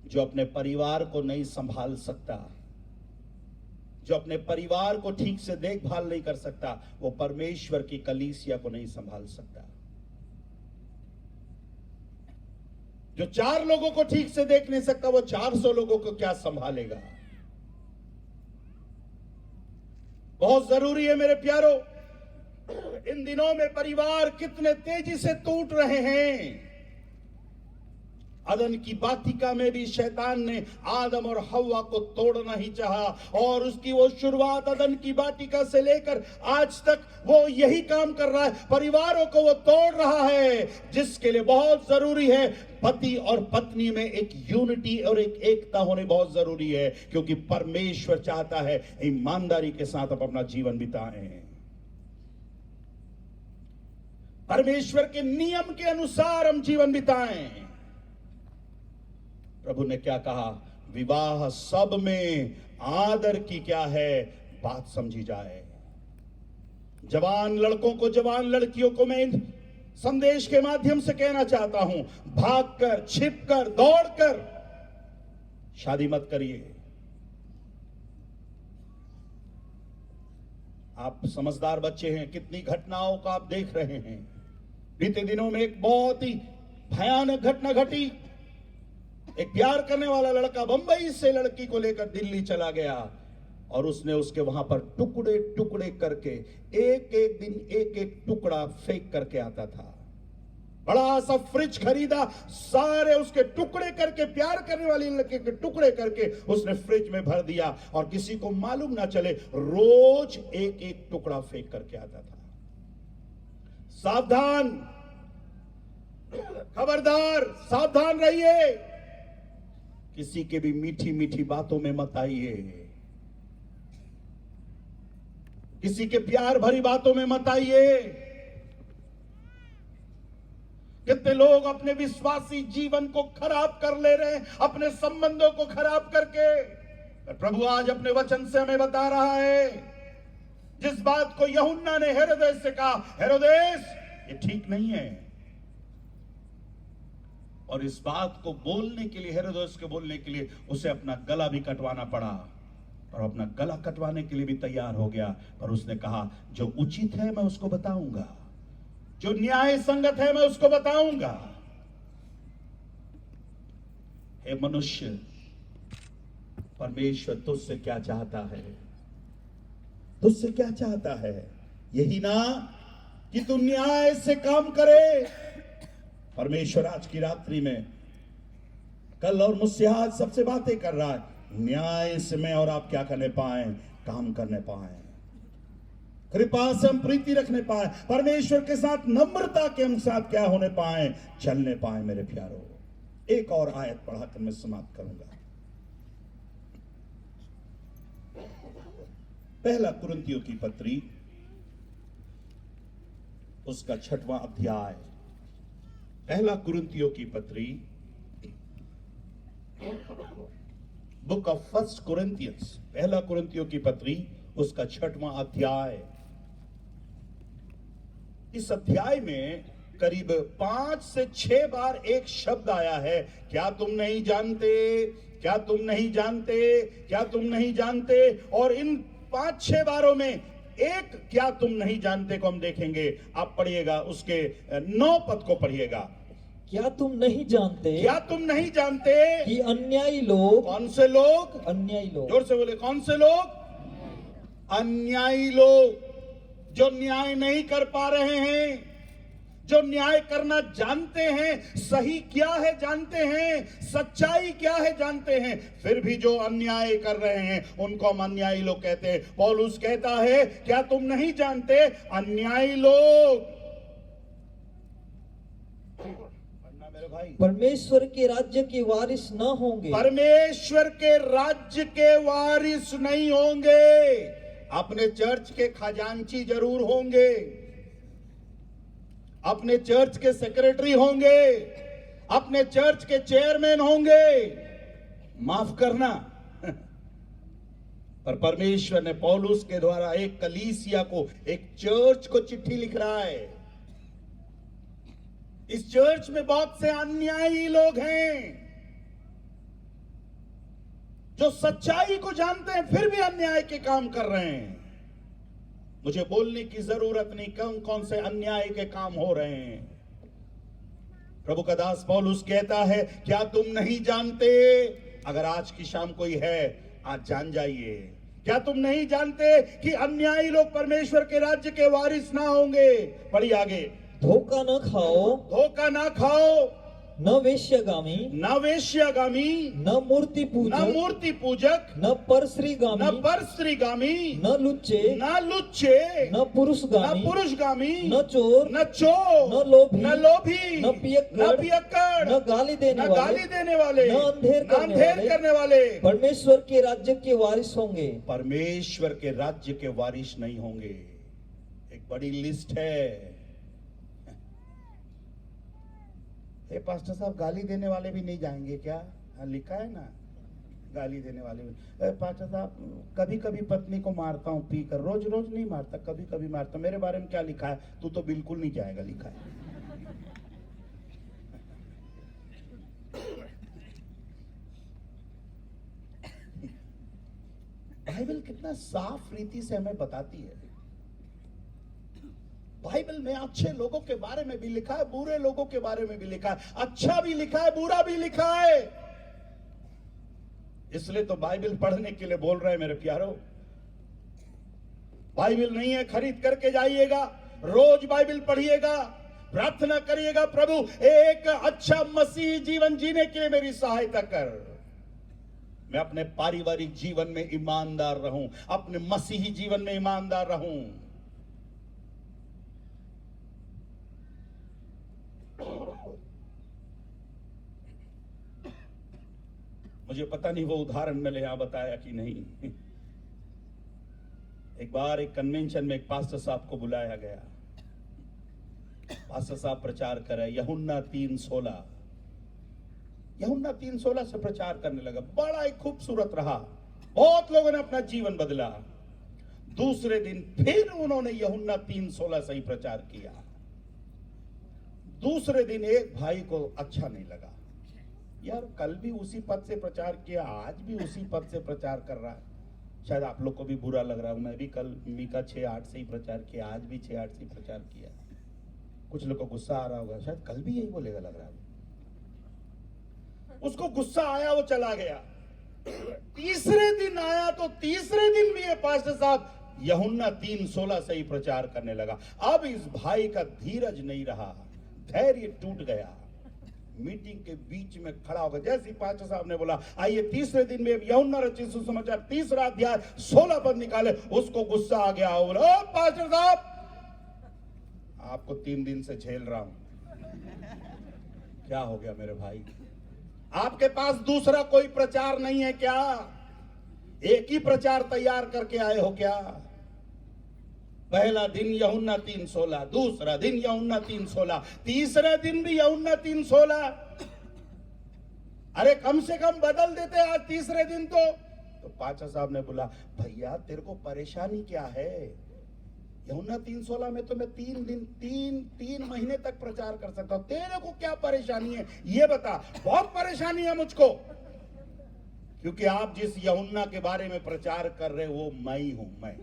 जो अपने परिवार को नहीं संभाल सकता, जो अपने परिवार को ठीक से देखभाल नहीं कर सकता, वो परमेश्वर की कलीसिया को नहीं संभाल सकता। जो 4 लोगों को ठीक से देख नहीं सकता, वो 400 लोगों को क्या संभालेगा। बहुत जरूरी है मेरे प्यारो, इन दिनों में परिवार कितने तेजी से टूट रहे हैं। अदन की वाटिका में भी शैतान ने आदम और हव्वा को तोड़ना ही चाहा, और उसकी वो शुरुआत अदन की वाटिका से लेकर आज तक वो यही काम कर रहा है, परिवारों को वो तोड़ रहा है, जिसके लिए बहुत जरूरी है पति और पत्नी में एक यूनिटी और एक एकता होने बहुत जरूरी है, क्योंकि परमेश्वर चाहता है ईमानदारी के साथ आप अपना जीवन बिताएं, परमेश्वर के नियम के अनुसार हम जीवन बिताएं। प्रभु ने क्या कहा, विवाह सब में आदर की क्या है बात समझी जाए। जवान लड़कों को, जवान लड़कियों को मैं संदेश के माध्यम से कहना चाहता हूं, भागकर, छिपकर, दौड़कर शादी मत करिए। आप समझदार बच्चे हैं, कितनी घटनाओं का आप देख रहे हैं। बीते दिनों में एक बहुत ही भयानक घटना घटी। एक प्यार करने वाला लड़का बंबई से लड़की को लेकर दिल्ली चला गया, और उसने उसके वहां पर टुकड़े टुकड़े करके एक एक दिन एक एक टुकड़ा फेंक करके आता था। बड़ा सा फ्रिज खरीदा, सारे उसके टुकड़े करके, प्यार करने वाली लड़के के टुकड़े करके उसने फ्रिज में भर दिया, और किसी को मालूम ना चले रोज एक एक टुकड़ा फेंक करके आता था। सावधान, खबरदार, सावधान रहिए, किसी के भी मीठी मीठी बातों में मत आइए, किसी के प्यार भरी बातों में मत आइए। कितने लोग अपने विश्वासी जीवन को खराब कर ले रहे हैं, अपने संबंधों को खराब करके। प्रभु आज अपने वचन से हमें बता रहा है, जिस बात को यूहन्ना ने हेरोदेस से कहा, हेरोदेस ये ठीक नहीं है, और इस बात को बोलने के लिए, हेरोदेस के बोलने के लिए उसे अपना गला भी कटवाना पड़ा, और अपना गला कटवाने के लिए भी तैयार हो गया। पर उसने कहा, जो उचित है मैं उसको बताऊंगा, जो न्याय संगत है मैं उसको बताऊंगा। हे मनुष्य, परमेश्वर तुझसे क्या चाहता है, तुझसे क्या चाहता है? यही ना कि तू न्याय से काम करे। परमेश्वर आज की रात्रि में, कल और मुझसे आज सबसे बातें कर रहा है, न्याय से मैं और आप क्या करने पाए, काम करने पाए, कृपा से हम प्रीति रखने पाए, परमेश्वर के साथ नम्रता के हम साथ क्या होने पाए, चलने पाए। मेरे प्यारो, एक और आयत पढ़ाकर मैं समाप्त करूंगा। पहला कुरिन्थियों की पत्री उसका 6वां अध्याय। पहला कुरिन्थियों की पत्री, बुक ऑफ फर्स्ट कोरिंथियंस, पहला कुरिन्थियों की पत्री उसका 6वां अध्याय। इस अध्याय में करीब 5 से 6 बार एक शब्द आया है, क्या तुम नहीं जानते, क्या तुम नहीं जानते, क्या तुम नहीं जानते। और इन 5-6 बारों में एक क्या तुम नहीं जानते को हम देखेंगे। आप पढ़िएगा, उसके 9 पद को पढ़िएगा। क्या तुम नहीं जानते क्या तुम नहीं जानते कि अन्यायी लोग, कौन से लोग, अन्यायी लोग, जोर से बोले, कौन से लोग, अन्यायी लोग, जो न्याय नहीं कर पा रहे हैं, जो न्याय करना जानते हैं, सही क्या है जानते हैं, सच्चाई क्या है जानते हैं, फिर भी जो अन्याय कर रहे हैं उनको हम अन्यायी लोग कहते हैं। पौलुस कहता है, क्या तुम नहीं जानते अन्यायी लोग, मेरे भाई, परमेश्वर के राज्य के वारिस न होंगे। परमेश्वर के राज्य के वारिस नहीं होंगे। अपने चर्च के खजांची जरूर होंगे, अपने चर्च के सेक्रेटरी होंगे, अपने चर्च के चेयरमैन होंगे, माफ करना, पर परमेश्वर ने पौलुस के द्वारा एक कलीसिया को, एक चर्च को चिट्ठी लिख रहा है। इस चर्च में बहुत से अन्यायी लोग हैं जो सच्चाई को जानते हैं फिर भी अन्याय के काम कर रहे हैं। मुझे बोलने की जरूरत नहीं कौन कौन से अन्याय के काम हो रहे हैं। प्रभु का दास पौलुस कहता है, क्या तुम नहीं जानते। अगर आज की शाम कोई है, आज जान जाइए, क्या तुम नहीं जानते कि अन्यायी लोग परमेश्वर के राज्य के वारिस ना होंगे। पढ़िए आगे, धोखा न खाओ, धोखा ना खाओ, न वेश्यागामी, न वेश्यागामी, न मूर्ति न पूजक, मूर्ति पूजक, न परस्त्रीगामी, न परस्त्रीगामी, न लुच्चे, न लुच्चे, न पुरुषगामी, न पुरुषगामी, न चोर, न चोर, न लोभी, न लोभी, न पियक्कड़, न पियक्कड़, न गाली देने न वाले, गाली देने वाले, न अंधेर न अंधेर करने वाले परमेश्वर के राज्य के वारिस होंगे। परमेश्वर के राज्य के वारिस नहीं होंगे। एक बड़ी लिस्ट है। हे पास्टर साहब, गाली देने वाले भी नहीं जाएंगे क्या? हाँ, लिखा है ना, गाली देने वाले भी। पास्टर साहब, कभी कभी पत्नी को मारता हूँ पीकर, रोज रोज नहीं मारता, कभी कभी मारता। मेरे बारे में क्या लिखा है? तू तो बिल्कुल नहीं जाएगा, लिखा है। बाइबल कितना साफ रीति से हमें बताती है। बाइबल में अच्छे लोगों के बारे में भी लिखा है, बुरे लोगों के बारे में भी लिखा है, अच्छा भी लिखा है, बुरा भी लिखा है। इसलिए तो बाइबल पढ़ने के लिए बोल रहे हैं मेरे प्यारो। बाइबल नहीं है खरीद करके जाइएगा, रोज बाइबल पढ़िएगा, प्रार्थना करिएगा, प्रभु एक अच्छा मसीही जीवन जीने के लिए मेरी सहायता कर। मैं अपने पारिवारिक जीवन में ईमानदार रहूं, अपने मसीही जीवन में ईमानदार रहूं। मुझे पता नहीं वो उदाहरण मैंने यहां बताया कि नहीं। एक बार एक कन्वेंशन में एक पास्टर साहब को बुलाया गया। पास्टर साहब प्रचार कर रहे, यूहन्ना 3:16, यूहन्ना 3:16 से प्रचार करने लगा। बड़ा ही खूबसूरत रहा, बहुत लोगों ने अपना जीवन बदला। दूसरे दिन फिर उन्होंने यूहन्ना 3:16 से ही प्रचार किया। दूसरे दिन एक भाई को अच्छा नहीं लगा, यार कल भी उसी पद से प्रचार किया, आज भी उसी पद से प्रचार कर रहा है। शायद आप लोग को भी बुरा लग रहा है, मैं भी कल मीका 6:8 से ही प्रचार किया, आज भी 6:8 से ही प्रचार किया। कुछ लोग को गुस्सा आ रहा होगा, शायद कल भी यही बोलेगा लग रहा है। उसको गुस्सा आया, वो चला गया। तीसरे दिन आया तो तीसरे दिन भी ये पास्टर साहब यूहन्ना 3:16 से ही प्रचार करने लगा। अब इस भाई का धीरज नहीं रहा, धैर्य टूट गया। मीटिंग के बीच में खड़ा होगा, जैसे ही पास्टर साहब ने बोला आइए तीसरे दिन में यूहन्ना रचित सुसमाचार 3 अध्याय 16 पद निकाले, उसको गुस्सा आ गया। बोला, ओ पास्टर साहब, आपको 3 दिन से झेल रहा हूं। क्या हो गया मेरे भाई? आपके पास दूसरा कोई प्रचार नहीं है क्या? एक ही प्रचार तैयार करके आए हो क्या? पहला दिन यूहन्ना 3:16, दूसरा दिन यूहन्ना 3:16, तीसरा दिन भी यूहन्ना 3:16। अरे कम से कम बदल देते आज तीसरे दिन तो पाचा साहब ने बोला, भैया तेरे को परेशानी क्या है? यूहन्ना 3:16 में तो मैं 3 महीने तक प्रचार कर सकता हूं, तेरे को क्या परेशानी है ये बता। बहुत परेशानी है मुझको, क्योंकि आप जिस यूहन्ना के बारे में प्रचार कर रहे वो मैं ही हूं। मैं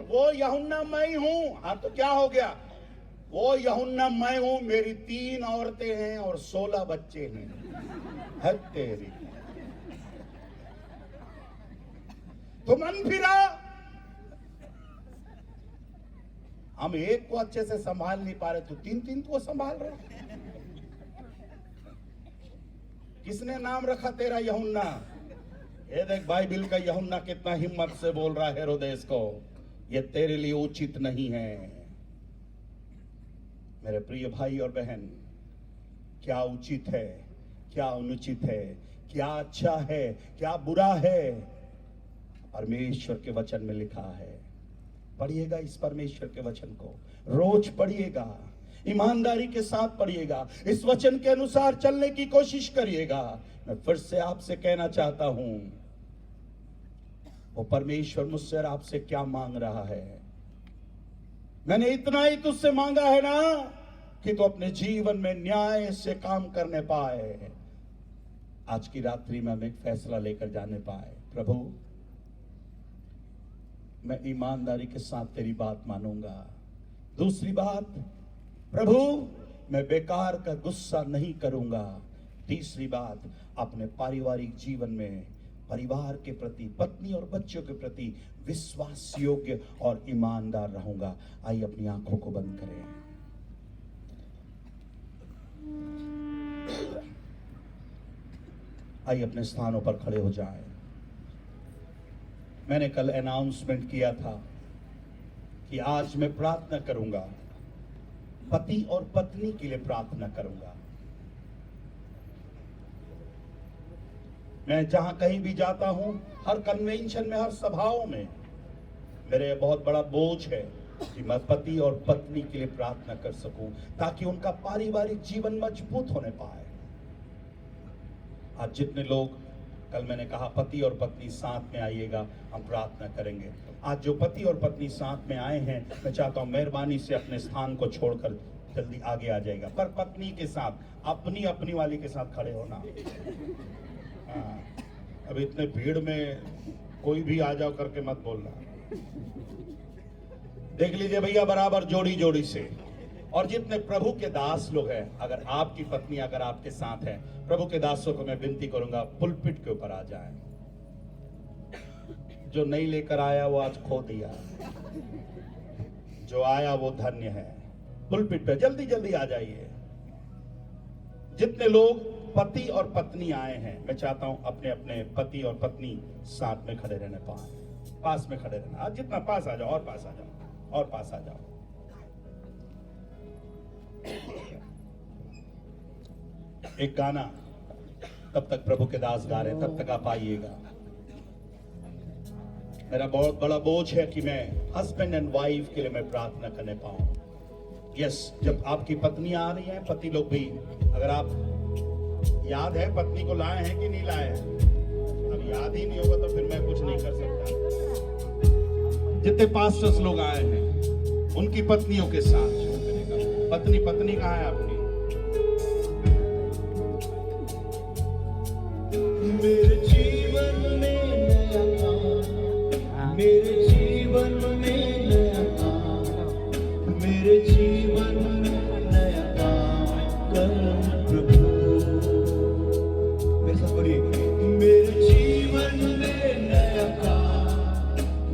वो यूहन्ना मैं ही हूं। हाँ तो क्या हो गया? वो यूहन्ना मैं हूं, मेरी 3 औरतें हैं और 16 बच्चे हैं। हद तेरी, तो मन फिरा। हम एक को अच्छे से संभाल नहीं पा रहे, तो 3 को संभाल रहे। किसने नाम रखा तेरा यूहन्ना? ये देख बाइबिल का यूहन्ना कितना हिम्मत से बोल रहा है हेरोदेस को, ये तेरे लिए उचित नहीं है। मेरे प्रिय भाई और बहन, क्या उचित है, क्या अनुचित है, क्या अच्छा है, क्या बुरा है, परमेश्वर के वचन में लिखा है। पढ़िएगा इस परमेश्वर के वचन को, रोज पढ़िएगा, ईमानदारी के साथ पढ़िएगा, इस वचन के अनुसार चलने की कोशिश करिएगा। मैं फिर से आपसे कहना चाहता हूं, वो परमेश्वर मुझसे और आपसे क्या मांग रहा है? मैंने इतना ही तुझसे मांगा है ना कि तू अपने जीवन में न्याय से काम करने पाए, आज की रात्रि में हम एक फैसला लेकर जाने पाए। प्रभु, मैं ईमानदारी के साथ तेरी बात मानूंगा। दूसरी बात, प्रभु मैं बेकार का गुस्सा नहीं करूंगा। तीसरी बात, अपने पारिवारिक जीवन में परिवार के प्रति, पत्नी और बच्चों के प्रति विश्वास योग्य और ईमानदार रहूंगा। आइए अपनी आंखों को बंद करें। आइए अपने स्थानों पर खड़े हो जाएं। मैंने कल अनाउंसमेंट किया था कि आज मैं प्रार्थना करूंगा, पति और पत्नी के लिए प्रार्थना करूंगा। मैं जहां कहीं भी जाता हूं, हर कन्वेंशन में, हर सभाओं में, मेरे बहुत बड़ा बोझ है कि मैं पति और पत्नी के लिए प्रार्थना कर सकूं, ताकि उनका पारिवारिक जीवन मजबूत होने पाए। आज जितने लोग, कल मैंने कहा पति और पत्नी साथ में आइएगा, हम प्रार्थना करेंगे। आज जो पति और पत्नी साथ में आए हैं, मैं चाहता हूं मेहरबानी से अपने स्थान को छोड़कर जल्दी आगे आ जाएगा, पर पत्नी के साथ, अपनी वाली के साथ खड़े होना। अब इतने भीड़ में कोई भी आ जाओ करके मत बोलना। देख लीजिए भैया, बराबर जोड़ी जोड़ी से। और जितने प्रभु के दास लोग हैं, अगर आपकी पत्नी अगर आपके साथ है, प्रभु के दासों को मैं विनती करूंगा पुलपिट के ऊपर आ जाएं। जो नहीं लेकर आया वो आज खो दिया, जो आया वो धन्य है। पुलपिट पे जल्दी जल्दी आ जाइए। जितने लोग पति और पत्नी आए हैं, मैं चाहता हूं अपने अपने पति और पत्नी साथ में खड़े रहने पाए, पास में खड़े रहना। आज जितना पास आ जाओ, और पास आ जाओ, और पास आ जाओ। एक गाना तब तक प्रभु के दास गा रहे हैं, तब तक आप आइएगा। मेरा बहुत बड़ा बोझ है कि मैं हस्बैंड एंड वाइफ के लिए मैं प्रार्थना करने पाऊं। यस, जब आपकी पत्नी आ रही है, पति लोग भी, अगर आप याद है पत्नी को लाए हैं कि नहीं लाए हैं, अब याद ही नहीं होगा तो फिर मैं कुछ नहीं कर सकता। जितने पास्टर्स लोग आए हैं उनकी पत्नियों के साथ, पत्नी कहाँ है आपकी? मेरे जीवन में नया काम, मेरे जीवन में नया काम, मेरे जीवन में नया काम कर प्रभु। मेरे साथ बोलिए, मेरे जीवन में नया काम,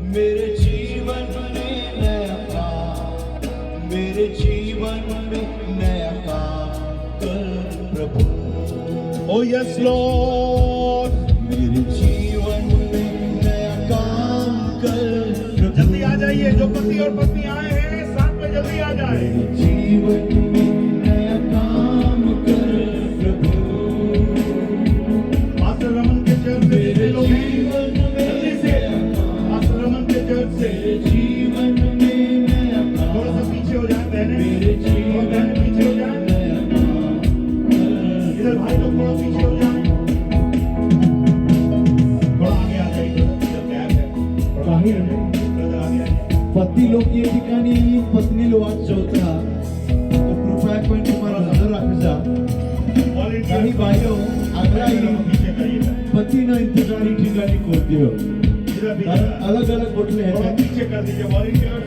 मेरे जीवन में नया काम, मेरे जीवन में नया काम कर प्रभु। Oh yes Lord, मेरे जीवन में नया काम कर। जल्दी आ जाइए, जो पति और पत्नी आए हैं साथ में जल्दी आ जाए। मेरे जीवन में नया काम कर प्रभु। पास्टर रमन के चर्च में जितने लोग हैं, जल्दी से पास्टर रमन के चर्च लोक या ठिकाणी पत्नीला वाट शोधता तो कृपया पण तुम्हाला नजर राखजा काही बायो आग्राही पतीना इंतजार ही ठिकाणी करते हो अलग अलग बोटले हैं पीछे कर दीजिए वॉलंटियर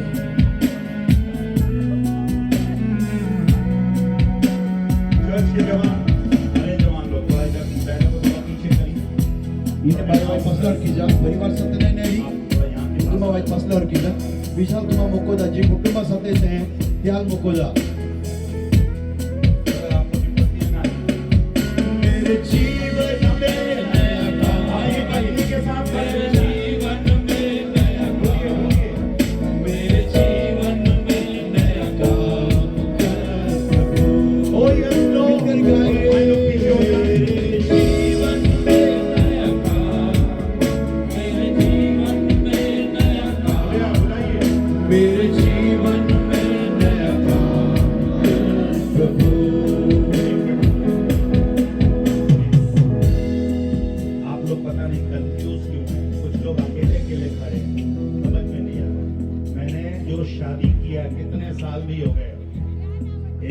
चर्च के जवान अरे जवान लोग थोड़ा इधर बैठो थोड़ा पीछे करिए इन्हें बाय बाय पसलर की जा परिवार સાથે નહીં कुटुंबा वाईट पसलर की जा विशाल तुम्हा मोकोदा जी कुटुंबा સાથે છે त्याग मोकोदा अगर आप लोग की पत्नी ना मेरे जीवन में नया काम आइए पत्नी के साथ मेरे जीवन में नया काम, मेरे जीवन में नया काम कर ओ यस लोग मिलकर गाएं मेरे जीवन में नया काम, मेरे जीवन में नया काम, बुलाइए मेरे जीवन में नया काम कर प्रभु आप लोग पता नहीं कंफ्यूज क्यों हैं कुछ लोग अकेले अकेले खड़े हैं समझ में नहीं आ रहा मैंने जो शादी किया कितने साल भी हो गए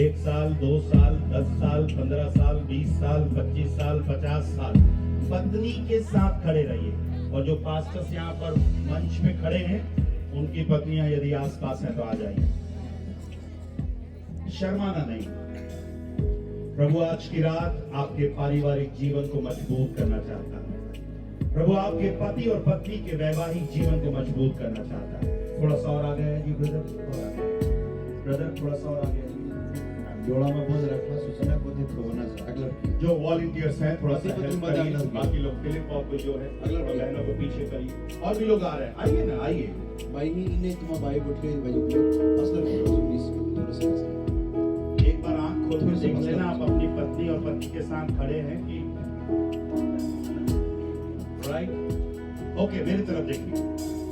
1 साल 2 साल 10 साल 15 साल 20 साल 25 साल 50 साल पत्नी के साथ खड़े रहिए और जो पास्टर्स यहाँ पर मंच में खड़े हैं उनकी पत्नियां यदि आसपास हैं तो आ जाइए शर्माना नहीं प्रभु आज की रात आपके पारिवारिक जीवन को मजबूत करना चाहता है प्रभु आपके पति और पत्नी के वैवाहिक जीवन को मजबूत करना चाहता है थोड़ा सा और आ गया है जी ब्रदर थोड़ा सा और आ गया है जोड़ाમાં બંધ રાખવા સૂચના પોતે થવાના છે આગળ जो वॉलंटियर्स हैं थोड़ा सा पति हेल्प पत्नी करिए मदद बाकी लोग फिलिप और जो है अगले बहनों को पीछे करिए और भी लोग आ रहे हैं आइए ना आइए બાઈની ઇને તમા બાઈ બોટલે બાજુ અસર પ્લીઝ થોડું सा एक बार आंख खोल के देख लेना आप अपनी पत्नी और पति के साथ खड़े हैं कि राइट ओके मेरी तरफ देखिए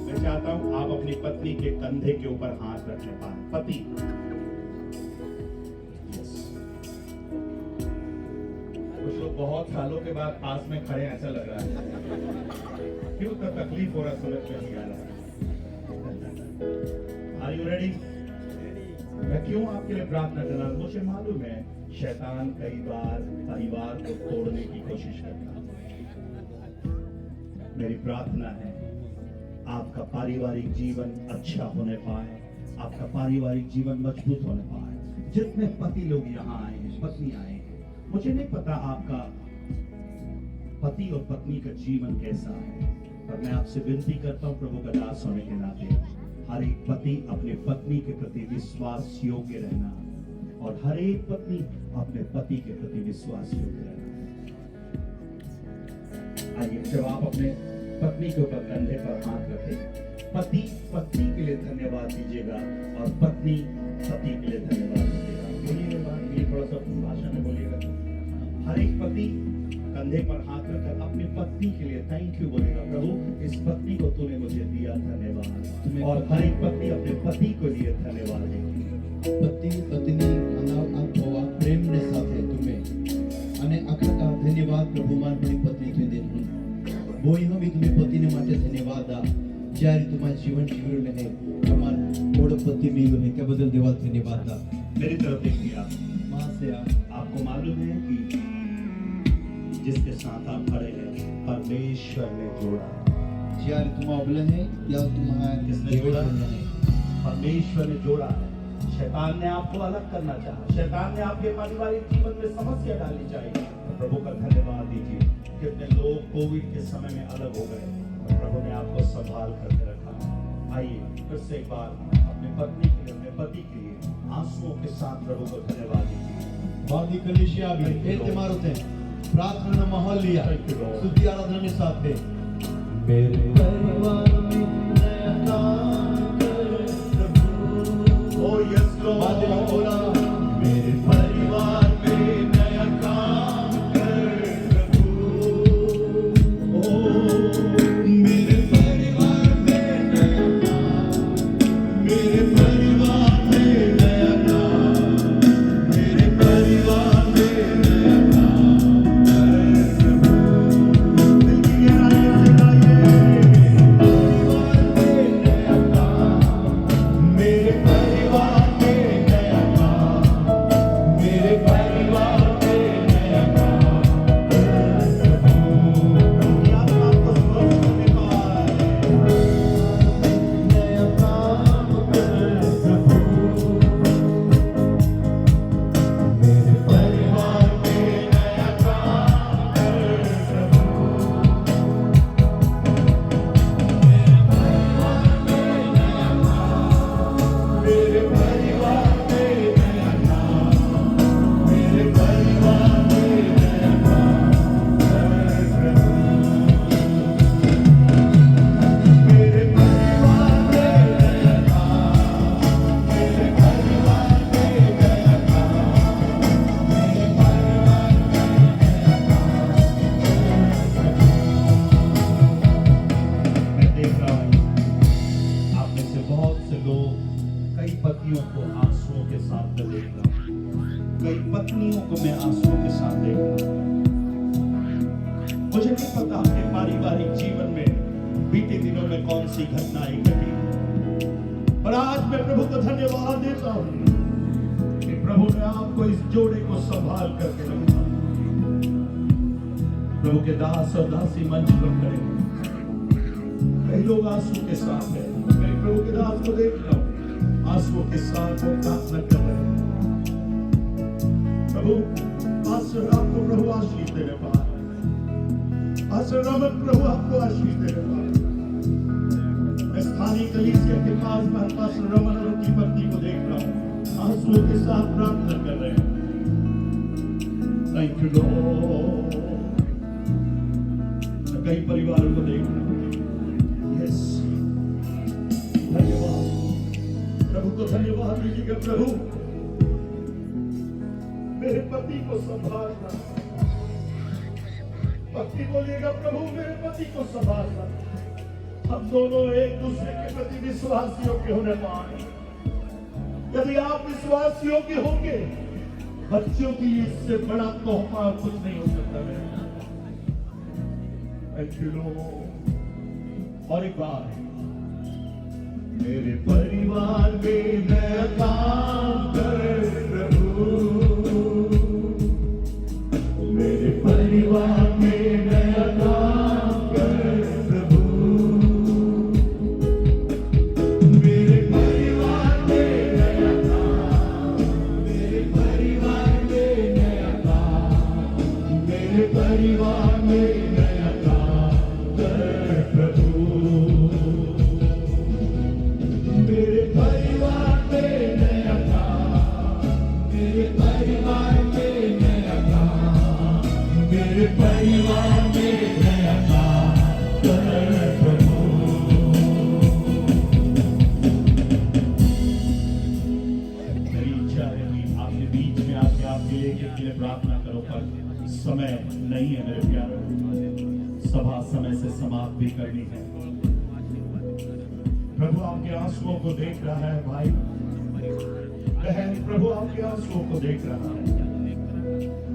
मैं चाहता हूं आप अपनी पत्नी के कंधे के ऊपर हाथ रखने पाए पति Yes. कुछ लोग बहुत सालों के बाद पास में खड़े हैं, ऐसा लग रहा है क्यों तो तकलीफ हो रहा समझ में नहीं आ रहा आर यू रेडी मैं क्यों आपके लिए प्रार्थना कर रहा हूं मुझे मालूम है शैतान कई बार परिवार को तोड़ने की कोशिश करता है मेरी प्रार्थना है आपका पारिवारिक जीवन अच्छा होने पाए आपका पारिवारिक जीवन मजबूत होने पाए जितने पति लोग यहाँ आए हैं पत्नी आए हैं मुझे नहीं पता आपका पति और पत्नी का जीवन कैसा है पर मैं आपसे विनती करता हूँ प्रभु का दास होने के नाते हर एक पति अपने पत्नी के प्रति विश्वास योग्य रहना और हर एक पत्नी अपने पति के प्रति विश्वास योग्य रहना आइए जब आप अपने पत्नी के ऊपर कंधे पर हाथ रखें पति पत्नी के लिए धन्यवाद दीजिएगा और पत्नी पति के लिए धन्यवाद दीजिएगा बोलिएगा बात ये थोड़ा सा भाषा में बोलिएगा हर एक पति कंधे पर हाथ रखकर अपनी पत्नी के लिए थैंक यू बोलेगा प्रभु इस पत्नी को तूने मुझे दिया धन्यवाद और हर एक पत्नी अपने पति को लिए धन्यवाद देगी પતિ પત્ની આપવા પ્રેમને સાથે તમે અને આખા ધન્યવાદ પ્રભુ મારી પત્ની કે દેનું બોઈ હમી તમે પતિને માટે ધન્યવાદ દા જ્યારે તમારા જીવન જીવી રહે તમાર ઓડ પતિ મિલો है क्या बदल देवा धन्यवाद दा मेरी तरफ देखिए आप मां से आपको मालूम है कि जिसके साथ आप खड़े हैं परमेश्वर ने जोड़ा है જ્યારે तुम अबले है या तुम्हारा किसने जोड़ा है परमेश्वर ने जोड़ा है शैतान ने आपको अलग करना चाहा शैतान ने आपके पारिवारिक जीवन में समस्या डालनी चाहिए प्रभु का धन्यवाद दीजिए कितने लोग कोविड के समय में अलग हो गए प्रभु ने आपको संभाल करके रखा आइए फिर से एक बार अपने पत्नी के लिए अपने पति के लिए आंसुओं के साथ प्रभु को धन्यवाद दीजिए बादी कलिशिया भी हे તમારો છે પ્રાર્થનાનો માહોલ लिया स्तुति आराधना में साथ है मेरे परिवार में नया काम कर प्रभु ओ यस बादी लॉर्ड बोला मेरे परिवार में नया काम कर प्रभु ओ मेरे परिवार में नया काम मेरे परिवार में नया काम मेरे परिवार में नया काम कर प्रभु दिल की गहराई से गाइए परिवार में नया काम पत्नियों को आंसुओं के साथ में देख रहा हूं, कई पत्नियों को मैं आंसुओं के साथ देख रहा हूं। मुझे नहीं पता आपके पारिवारिक जीवन में बीते दिनों में कौन सी घटनाएं घटी, पर आज मैं प्रभु को धन्यवाद देता हूं कि प्रभु ने आपको इस जोड़े को संभाल करके रखा। प्रभु के दास और दासी मंच पर खड़े हैं, कई लोग आंसू के साथ हैं। मैं प्रभु के दास को देख रहा हूं, आंसू के साथ वो प्रार्थना कर रहे हैं। प्रभु आपको प्रभु आशीष देने पाए, रमन प्रभु आपको आशीष देने पाए। मैं स्थानीय कलीसिया के पास रमन और उनकी पत्नी को देख रहा हूं, आंसुओं के साथ प्रार्थना कर रहे हैं। Thank you Lord. कई परिवारों को देख रहा हूं। यस, धन्यवाद प्रभु को धन्यवाद दीजिएगा। प्रभु मेरे पति को संभालना, पत्नी बोलिएगा प्रभु मेरे पति को संभालना। हम दोनों एक दूसरे के प्रति विश्वास योग्य होने पाए। यदि आप विश्वास योग्य होंगे, बच्चों की इससे बड़ा तोहफा कुछ नहीं हो सकता है। Thank you Lord. और एक बार मेरे परिवार में नया काम कर प्रभु, मेरे परिवार में नया काम कर प्रभु, मेरे परिवार में नया काम, मेरे परिवार में नया काम, मेरे परिवार में नया काम कर प्रभु, मेरे परिवार में नया काम, मेरे परिवार में नया काम, मेरे परिवार में नया काम कर प्रभु। मेरी इच्छा है कि आपके बीच में आके आपके लिए प्रार्थना करो, पर समय नहीं है मेरे प्यारे। सभा समय से समाप्त भी करनी है। प्रभु आपके आंसुओं को देख रहा है भाई बहन, प्रभु आपके आंसुओं को देख रहा है।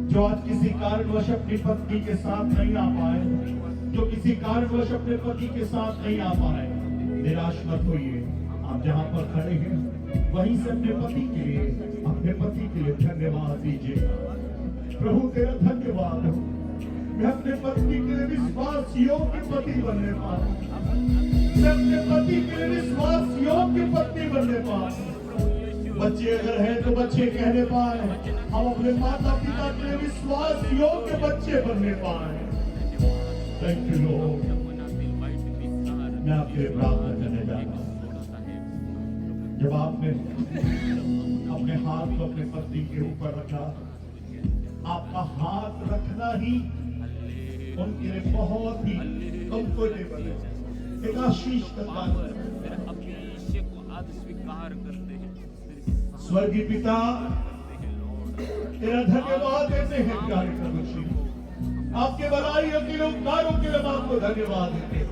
जो आज किसी कारणवश अपनी पत्नी के साथ नहीं आ पाए, जो किसी कारणवश अपने पति के साथ नहीं आ पाए, निराश मत होइए। आप जहां पर खड़े हैं वहीं से अपने पति के लिए, अपने पति के लिए धन्यवाद दीजिए। प्रभु तेरा धन्यवाद हो, मैं अपने पत्नी के लिए विश्वास योग्य पति बनने पाऊं, मैं अपने पति के लिए विश्वास योग्य पत्नी बनने पाऊं। बच्चे अगर हैं तो बच्चे कहने पाए, हम अपने माता पिता के लिए विश्वास योग्य बच्चे बनने पाए। Thank you Lord. मैं आपके लिए प्रार्थना करने जा रहा हूं। जब आपने अपने हाथ को अपने पति के ऊपर रखा, आपका हाथ रखना ही उनके लिए बहुत ही कंफर्टेबल है, एक आशीष का काम है। स्वर्गीय पिता तेरा धन्यवाद देते हैं प्यारे प्रभु जी, आपके भलाइयों के लिए, उपकारों के लिए आपको धन्यवाद देते हैं।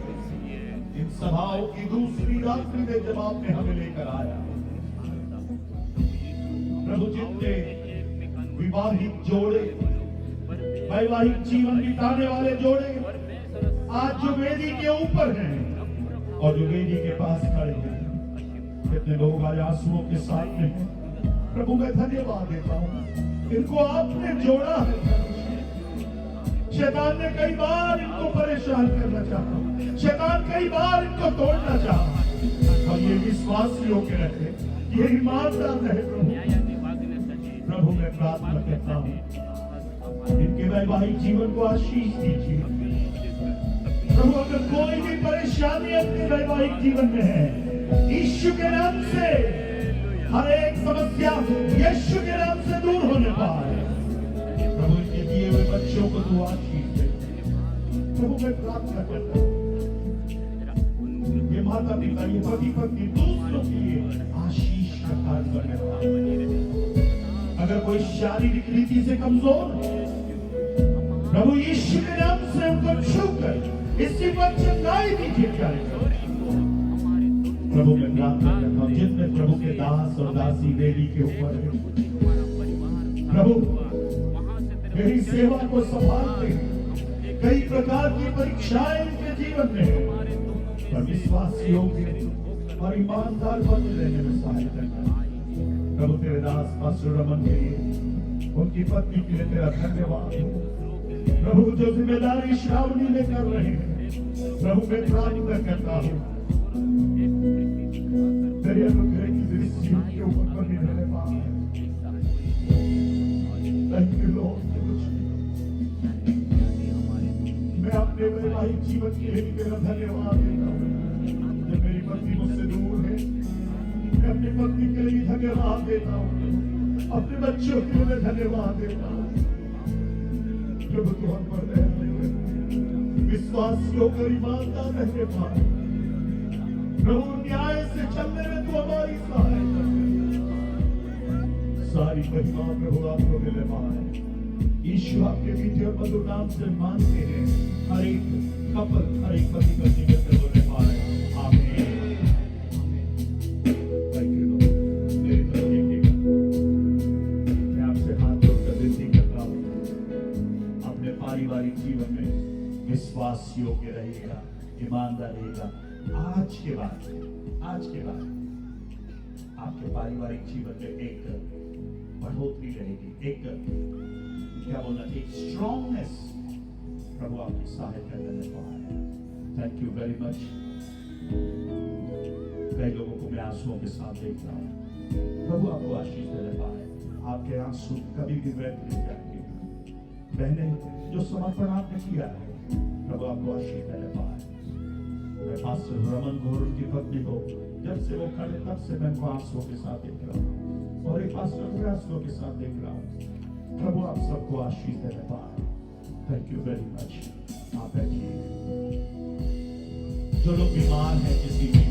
इन सभाओं की दूसरी रात्रि में जब आपने हमें लेकर आया प्रभु, जितने विवाहित जोड़े, वैवाहिक जीवन बिताने वाले जोड़े आज जो वेदी के ऊपर हैं और जो वेदी के पास खड़े हैं, कितने लोग आज आंसुओं के साथ में हैं। प्रभु मैं धन्यवाद देता हूं, इनको आपने जोड़ा है। शैतान ने कई बार इनको परेशान करना चाहा, शैतान कई बार इनको तोड़ना चाहा, और ये विश्वास योग्य रहे, ये ईमानदार रहे। प्रभु मैं प्रार्थना करता हूं, इनके वैवाहिक जीवन को आशीष दीजिए। प्रभु अगर कोई भी परेशानी अपने वैवाहिक जीवन में है, यीशु के नाम से हर एक समस्या यीशु के नाम से दूर होने पाए। प्रभु इनके दिए हुए बच्चों को तू आशीष दे। प्रभु मैं प्रार्थना करता हूं, ये माता पिता, ये पति पत्नी दूसरों के लिए आशीष का कार्य करने पाए। अगर कोई शारीरिक रीति से कमजोर है, प्रभु यीशु के नाम से उनको छूकर इसी पर चंगाई दीजिए। प्रभु मैं प्रार्थना करता हूं जितने प्रभु के दास और दासी वेदी के ऊपर है, प्रभु मेरी सेवा को संभालते हैं। कई प्रकार की परीक्षाएं इनके जीवन में है, पर विश्वास योग्य और ईमानदार बन रहने में सहायता कर। प्रभु तेरे दास पास्टर रमन के लिए, उनकी पत्नी के लिए तेरा धन्यवाद। प्रभु जो जिम्मेदारी श्रावणी में कर रहे हैं, प्रभु मैं प्रार्थना करता हूँ तेरे अनुग्रह की दृष्टि उनके ऊपर बनी रहने पाए। Thank you Lord. मैं अपने वैवाहिक जीवन के लिए भी तेरा धन्यवाद देता हूँ। जब मेरी पत्नी मुझसे दूर है, मैं अपनी पत्नी के लिए भी धन्यवाद देता हूँ, अपने बच्चों के लिए मैं धन्यवाद देता हूँ। प्रभु तू हम पर रहने हुए विश्वासियों का ईमानदार रहने पाए। प्रभु न्याय से चलने में तू हमारी सहायता कर। सारी महिमा प्रभु आपको मिले पाए। यीशु आपके मीठे और मधुर नाम से मानते हैं। हर एक कपल, हर एक पति पत्नी के प्रभु ने पाए। आमीन। Thank you Lord. मेरी तरफ देखिएगा, मैं आपसे हाथ जोड़कर विनती करता हूँ, अपने पारिवारिक जीवन में विश्वास योग्य रहेगा, ईमानदार रहेगा। आज के बाद आपके पारिवारिक जीवन में एक बढ़ोतरी रहेगी, एक क्या बोलना, एक स्ट्रॉन्गनेस प्रभु आपकी सहायता करने वाला है। Thank you very much. कई लोगों को मैं आंसुओं के साथ देख रहा हूँ। प्रभु आपको आशीष देने पाए। आपके आंसू कभी भी व्यर्थ नहीं जाएंगे। बहने जो समर्पण आपने किया है, प्रभु आपको आशीष देने पाए। मैं पास्टर रमन घोर की पत्नी को जब से वो खड़े तब से मैं उनको आंसुओं के साथ देख रहा हूँ, और एक पास्टर को आंसुओं के साथ देख रहा हूँ। प्रभु आप सबको आशीष देने पाए। Thank you very much. आप बैठिए। जो लोग बीमार हैं, किसी